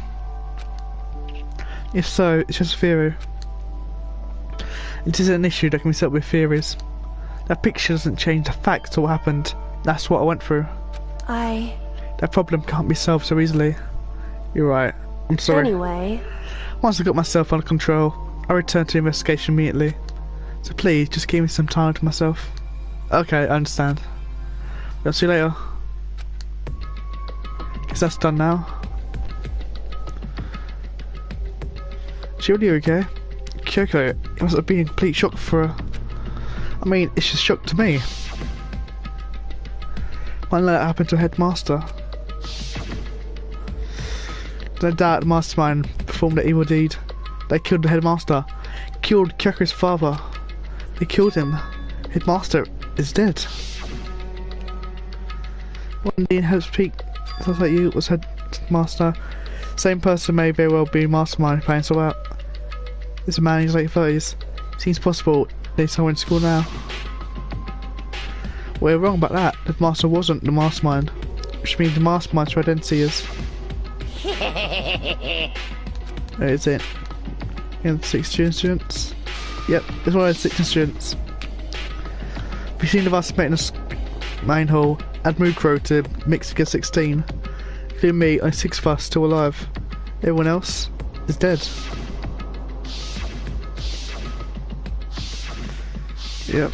If so, it's just a theory. It isn't an issue that can be settled with theories. That picture doesn't change the facts of what happened. That's what I went through. That problem can't be solved so easily. You're right. I'm sorry. Anyway... Once I got myself under control, I returned to the investigation immediately. So please, just give me some time to myself. Okay, I understand. I'll see you later. Guess that's done now. Surely you're okay? Kyoko, it must have been a complete shock for her. I mean, it's just shock to me. Why didn't that happen to a headmaster? No doubt the mastermind performed the evil deed. They killed the headmaster, killed Kyoko's father. They killed him. Headmaster is dead. One day in Hope's Peak, sounds like you was headmaster. Same person may very well be mastermind playing so out. This is a man in his late 30s. Seems possible there's someone in school now. We're wrong about that. The master wasn't the mastermind, which means the mastermind's identity is. There is it. And 16 students. Yep, it's one of the 16 students. We've seen of us making a main hall, add Mukro to mix against 16. Including me, only 6 of us still alive. Everyone else is dead. Yep.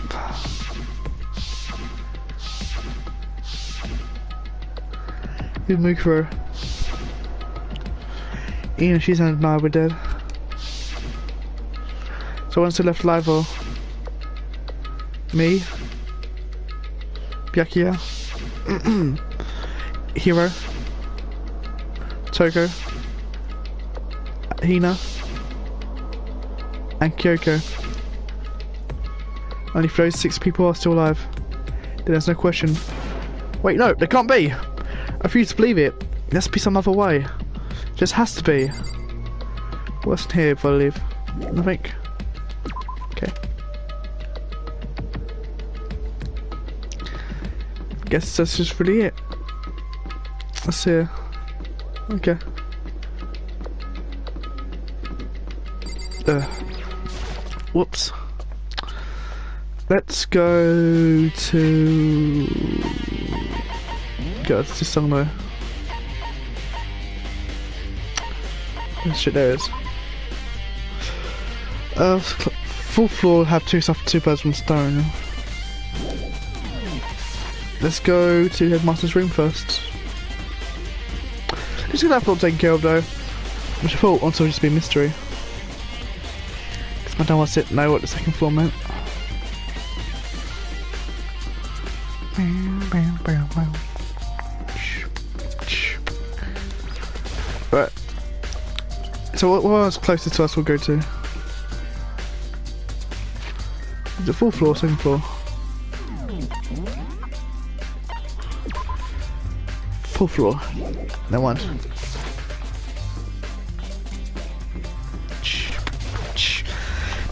Who's Mukro? Ian and she's and I were dead. So once they left alive, or me, Byakuya, Hiro, Toko, Hina, and Kyoko. Only if those 6 people are still alive, then there's no question. Wait, no, there can't be! I refuse to believe it. There has to be some other way. Just has to be. What's in here if I leave? Nothing. Okay. Guess that's just really it. Let's see. Okay. Whoops. Let's go to... God, it's just somewhere. Oh shit, there it is. Full floor have 2 birds, 1 stone. Let's go to Headmaster's room first. Just gonna have to taken care of though. Which I thought also would just be a mystery. Because I don't want to know what the 2nd floor meant. Right. So what was closest to us we'll go to? Is it 4th floor, 2nd floor? 4th floor. No one.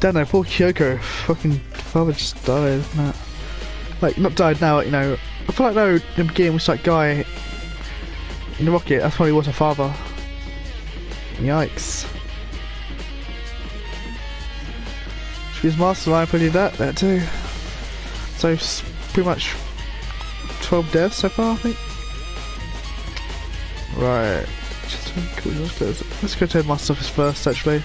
Don't know, poor Kyoko. Fucking father just died, isn't it? Like, not died now, you know. I feel like though, in the beginning was that guy in the rocket, that's probably was her father. Yikes. She was mastermind, probably that too. So, pretty much 12 deaths so far, I think. Right. Let's go to Headmaster's office first, actually.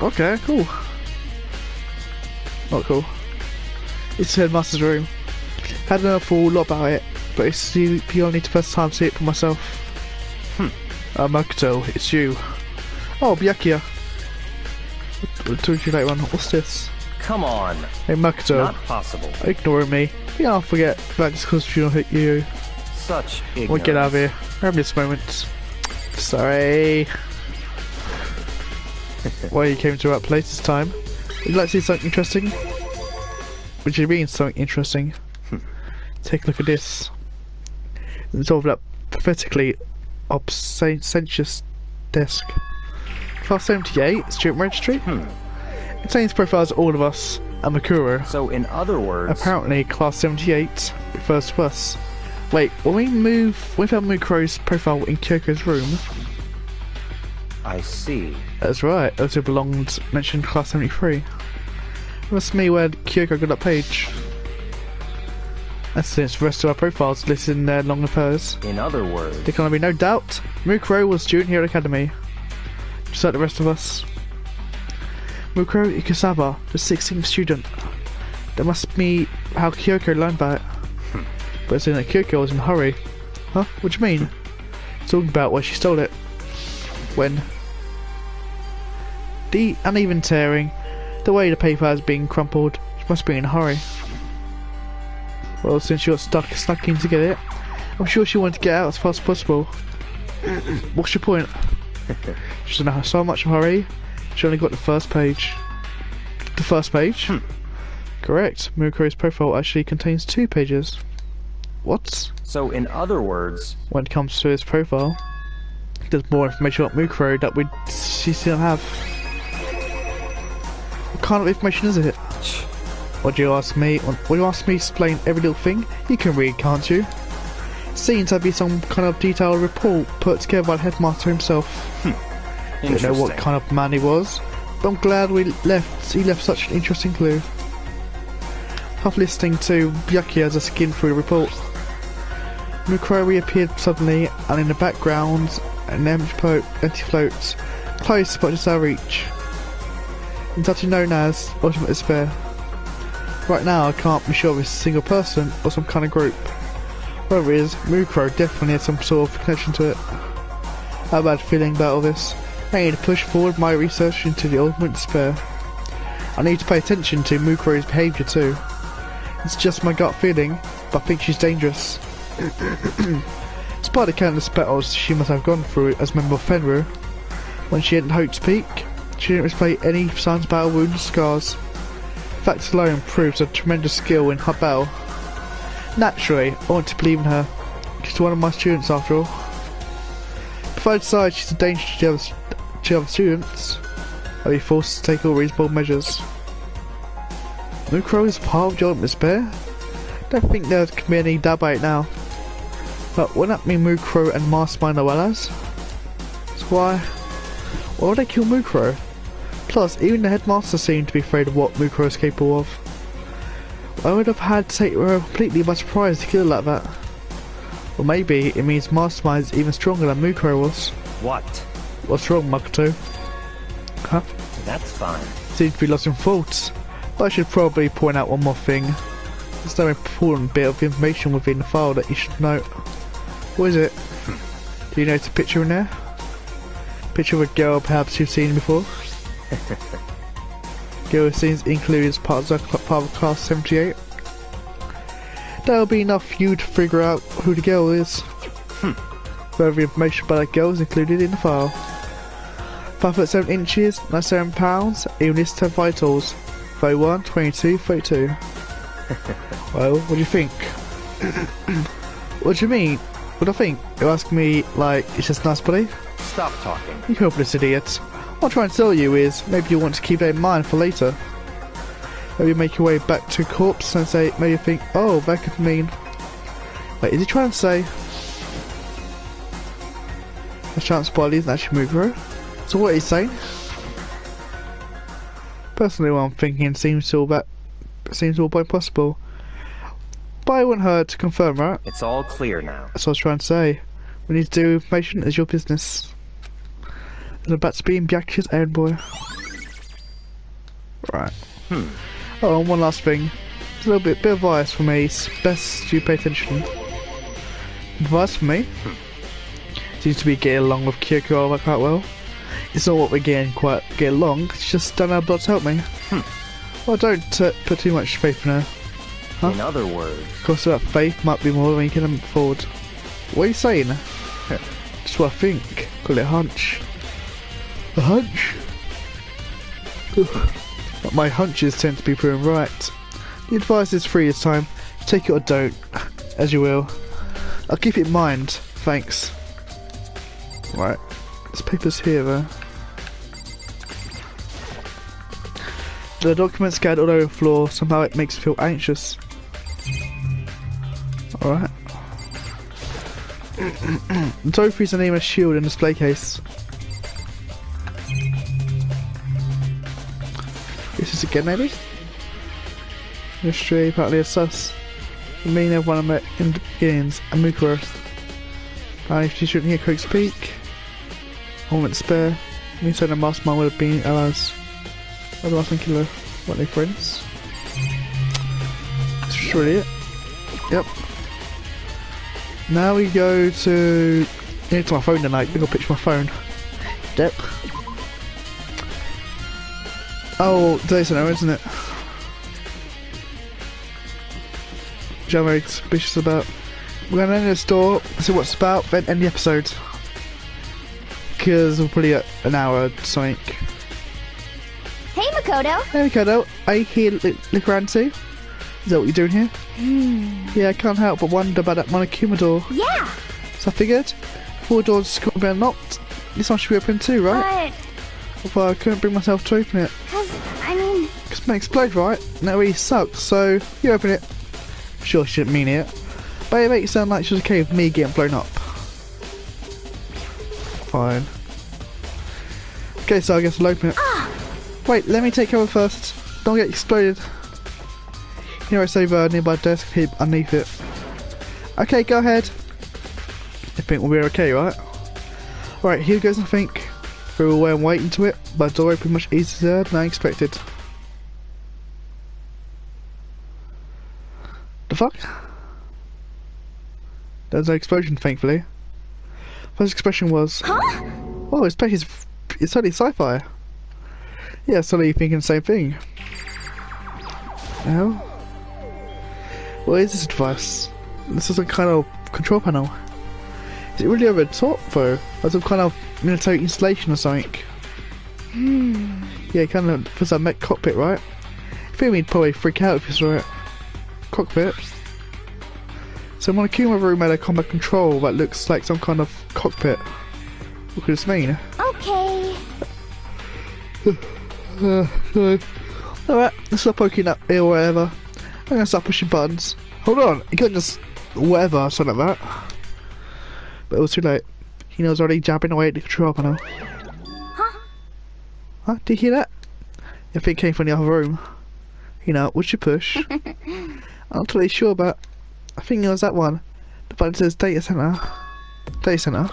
Okay, cool. Not cool. It's the Headmaster's room. Had an awful lot about it, but it's the only first time to see it for myself. Makoto, it's you. Oh, Byakuya. I'll talk to you later on. What's this? Come on. Hey, Makoto. Not possible. Ignoring me. Yeah, I'll forget about just because she don't hit you. Such ignorance. We'll get out of here. Grab this moment. Sorry. Well, you came to the right place this time. Would you like to see something interesting? Would you mean something interesting? Take a look at this. It's all that pathetically obscenious desk. Class 78, student registry. Contains profiles of all of us and Makuro. So in other words... Apparently class 78 refers to us. Wait, when we found Mukuro's profile in Kyoko's room... I see. That's right, also belonged, mentioned class 73. That's me where Kyoko got that page. And since the rest of our profiles listed in there along with hers, In other words... there can be no doubt Mukuro was a student here at Academy, just like the rest of us. Mukuro Ikusawa, the 16th student. That must be how Kyoko learned about it. But it's saying that Kyoko was in a hurry. Huh? What do you mean? Talking about where she stole it. When? The uneven tearing, the way the paper has been crumpled, she must be in a hurry. Well, since she got snuck in to get it, I'm sure she wanted to get out as fast as possible. What's your point? She's in so much of a hurry, she only got the first page. The first page? Correct. Mukuro's profile actually contains 2 pages. What? So in other words... When it comes to his profile, there's more information about Mukuro that she still have. What kind of information is it? Would you ask me? Would you ask me to explain every little thing? You can read, can't you? Seems to be some kind of detailed report put together by the headmaster himself. Don't know what kind of man he was, but I'm glad he left such an interesting clue. After listening to Byakuya as I skimmed through the report, Mukuro reappeared suddenly, and in the background, an empty float, close but just out of reach. It's actually known as Ultimate Despair. Right now, I can't be sure if it's a single person or some kind of group. Whatever it is, Mukuro definitely had some sort of connection to it. I have a bad feeling about all this. I need to push forward my research into the Ultimate Despair. I need to pay attention to Mukuro's behaviour too. It's just my gut feeling, but I think she's dangerous. Despite the countless battles she must have gone through as a member of Fenrir, when she hadn't hoped to peak, she didn't display any signs of battle wounds or scars. Fact alone proves her tremendous skill in her battle. Naturally, I want to believe in her. She's one of my students after all. If I decide she's a danger to other students, I'll be forced to take all reasonable measures. Mukuro is part of the Ultimate Despair? Don't think there can be any doubt about it now. But wouldn't that mean Mukuro and Mastermind are allies? So why would they kill Mukuro? Plus, even the headmaster seemed to be afraid of what Mukuro is capable of. I would have had to take her completely by surprise to kill her like that. Or maybe it means Mastermind is even stronger than Mukuro was. What? What's wrong, Makoto? Huh? That's fine. Seems to be lost in thoughts. But I should probably point out one more thing. There's no important bit of information within the file that you should note. What is it? Do you notice a picture in there? Picture of a girl perhaps you've seen before? Girl scenes included as part of class 78. That'll be enough for you to figure out who the girl is. Further information about that girl is included in the file. 5 foot 7 inches, 97 pounds, even lists her vitals. 31, 22, 32. Well, what do you think? What do you mean? What do I think? You're asking me, like, it's just nice, buddy? Stop talking. You hopeless idiot. What I'm trying to tell you is, maybe you want to keep that in mind for later. Maybe make your way back to corpse and say, maybe you think, oh, that could mean... Wait, is he trying to say... A chance body isn't actually Mukuro? So what he's saying? Personally, what I'm thinking seems all quite possible. But I want her to confirm, right? It's all clear now. That's what I was trying to say. We need to do information is your business. And about to be in Byakuya's errand boy. Right. Oh, and one last thing. There's a little bit of advice for me. It's best you pay attention. Advice for me? Seems to be getting along with Kyoko quite well. It's not what we're getting along, it's just done our blood to help me. Well, don't put too much faith in her. Huh? In other words... Of course, that faith might be more than you can afford. What are you saying? Just what I think. Call it a hunch. A hunch? But my hunches tend to be proven right. The advice is free this time. Take it or don't, as you will. I'll keep it in mind. Thanks. Right. This paper's here though. The document scattered all over the floor, somehow it makes me feel anxious. Alright. The trophies are named a shield in the display case. This is again, maybe? Mystery, apparently a sus. The meaning of one I met in the beginnings, a Mukuro. Apparently she shouldn't hear Coke speak. A moment to spare. Me said the mastermind would have been allies. Or the mastermind killer. What, they friends? That's really it. Yep. Now we go to... I need to my phone tonight. I'm gonna pitch my phone. Yep. Oh, today's an hour, isn't it? Which I'm very suspicious about. We're gonna end the store, see what's about, then end the episode. Because we'll probably get an hour or something. Hey, Makoto. Hey, Makoto. Are you here to look around too? Is that what you're doing here? Yeah, I can't help but wonder about that Monokuma door. Yeah. So I figured, 4 doors could be unlocked. This one should be open too, right? But I couldn't bring myself to open it. Because it may explode, right? And that really sucks, so you open it. Sure, she didn't mean it. But it makes it sound like she was okay with me getting blown up. Fine. Okay, so I guess I'll open it. Wait, let me take cover first. Don't get exploded. You know, it's over nearby desk here underneath it. Okay, go ahead. I think we'll be okay, right? Right, here goes, I think. Through away and wait into it, but the door opened much easier than I expected. The fuck? There's no explosion, thankfully. First expression was, oh, this place is totally sci-fi. Yeah, suddenly thinking the same thing. Now, what is this device? This is some kind of control panel. Is it really over the top though? Or some kind of military installation or something? Yeah, kind of for some mech cockpit, right? I think we'd probably freak out if you saw it. Cockpit. So Monokuma room had a combat control that looks like some kind of cockpit. What could this mean? Okay. Alright, let's stop poking up here or whatever. I'm gonna start pushing buttons. Hold on, you can't just whatever or something like that. But it was too late. He knows already jabbing away at the control panel. Huh? Did you hear that? I think it came from the other room. You know, would you push? I'm not totally sure, but I think it was that one. The button says data center. Data center.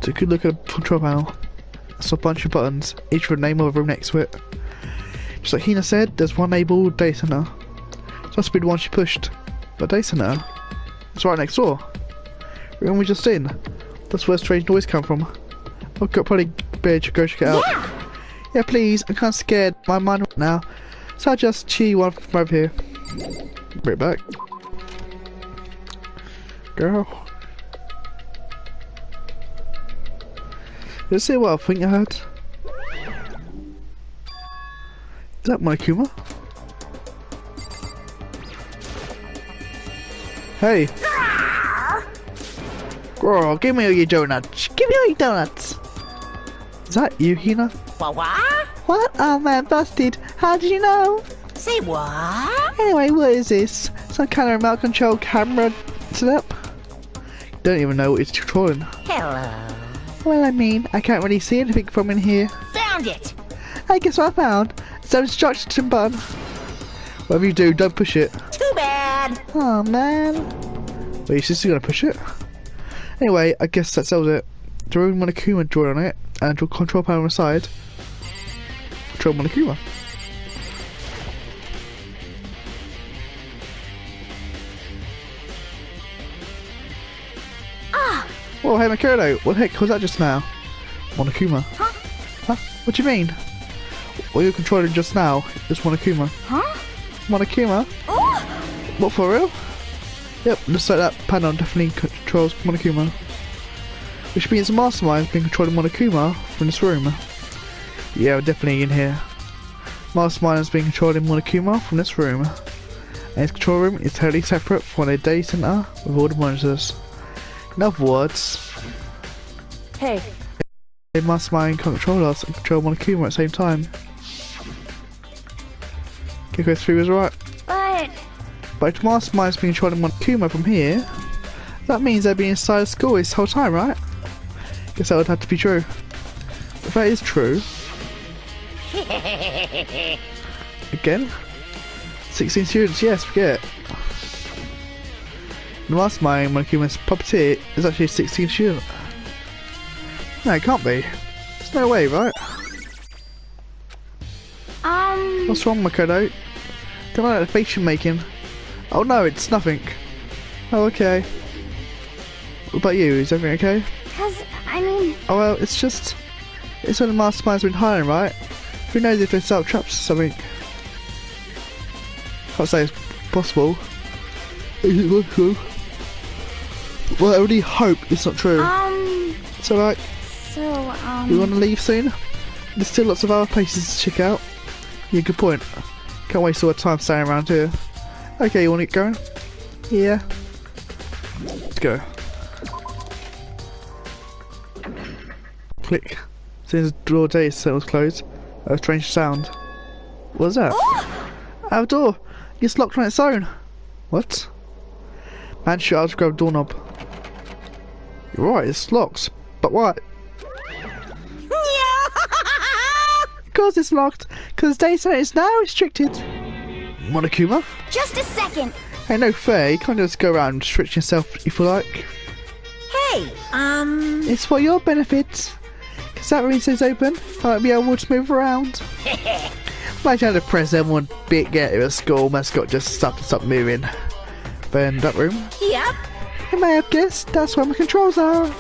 So you could look at the control panel. It's a bunch of buttons, each with a name of a room next to it. Just like Hina said, there's one labelled data center. It must be the one she pushed. But data center? It's right next door. Room we just in. That's where strange noise come from. I'll probably better to go check it out. Yeah, please, I'm kinda scared. My mind right now. So I'll just cheer one from over here. Right back. Girl. Did you see what I think I heard? Is that Monokuma? Hey! Girl, give me all your donuts! Give me all your donuts! Is that you, Hina? What? What? Oh man, busted! How did you know? Say what? Anyway, what is this? Some kind of remote control camera setup? Don't even know what it's controlling. Hello. Well, I mean, I can't really see anything from in here. Found it! I guess what I found. Some instruction button. Whatever you do, don't push it. Too bad! Oh man. Wait, is this gonna push it? Anyway, I guess that sells it. Drawing Monokuma draw on it, and draw control panel on the side. Control Monokuma. Whoa, hey Makoto, what the heck was that just now? Monokuma. Huh? What do you mean? What you controlling just now is Monokuma. Monokuma? What, for real? Yep, looks like that panel definitely controls Monokuma. Which means the mastermind's been controlling Monokuma from this room. Yeah, we're definitely in here. Mastermind has been controlling Monokuma from this room. And his control room is totally separate from the data center with all the monitors. In other words, Hey. the mastermind can control us and control Monokuma at the same time. Kiko 3 was right. But if the mastermind's been controlling Monokuma from here, that means they've been inside the school this whole time, right? Guess that would have to be true. If that is true, Again? 16 students, yes, forget it. The mastermind, Monokuma's puppeteer, is actually a 16 student. No, it can't be. There's no way, right? What's wrong, Makoto? Don't like the face you're making. Oh no, it's nothing. Oh, okay. What about you? Is everything okay? Oh well, it's when the mastermind's been hiding, right? Who knows if they set up traps or something? Can't say it's possible. Is it possible? Well, I really hope it's not true. It's alright. You wanna leave soon? There's still lots of other places to check out. Yeah, good point. Can't waste all the time staying around here. Okay, you wanna get going? Yeah. Let's go. Click. Since the door day set was closed, a strange sound. What was that? Our door! It's locked on its own! What? Man, shut up to grab the doorknob. You're right, it's locked. But why? Of course it's locked, because the day center is now restricted. Monokuma? Just a second. Hey, no fair, you can't just go around restricting yourself if you like. Hey, It's for your benefit. Because that room stays open, I won't be able to move around. Imagine how the president would get a school mascot just stop moving. Then that room? Yep. You may have guessed, that's where my controls are.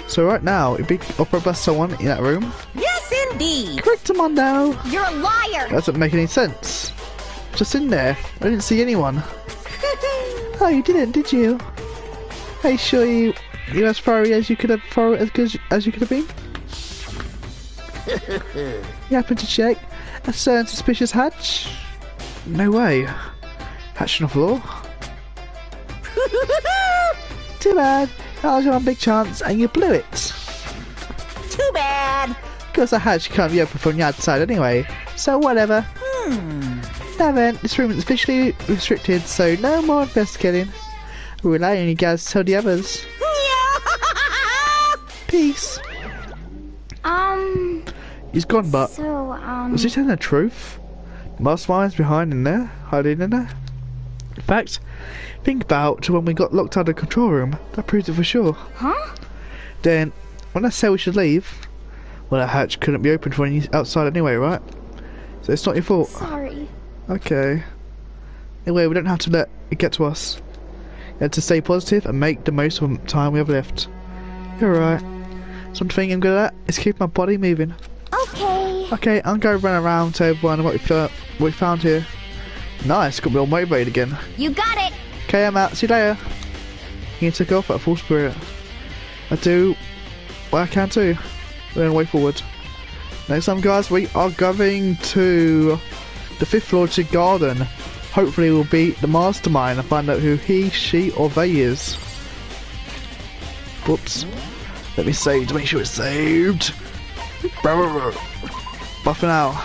So right now, it'd be offered by someone in that room. Yes, indeed. Correct him on now. You're a liar. Doesn't make any sense. Just in there, I didn't see anyone. Oh, you didn't, did you? Are you sure you're as furry as you could have as good as you could have been? You happen to check a certain suspicious hatch? No way. Hatch on the floor? Too bad. That was your one big chance and you blew it. Too bad. Because the hatch can't be open from the outside anyway, so whatever. Now then, this room is officially restricted, so no more investigating. We'll rely on you guys to tell the others. Peace. He's gone, but was he telling the truth? The mastermind's behind in there, hiding in there. In fact, think about when we got locked out of the control room. That proves it for sure. Huh? Then, when I say we should leave, well, that hatch couldn't be opened from outside anyway, right? So it's not your fault. Sorry. Okay. Anyway, we don't have to let it get to us. You have to stay positive and make the most of the time we have left. You're right. Something I'm good at is keep my body moving. Okay. Okay, I'm going to run around to everyone what we found here. Nice, got me all motivated again. You got it. Okay, I'm out. See you later. You took off at full spirit. I do what I can too. We're on the way forward. Next time, guys, we are going to the 5th floor to garden. Hopefully we'll beat the mastermind and find out who he, she or they is. Whoops. Let me save to make sure it's saved. Bye for now.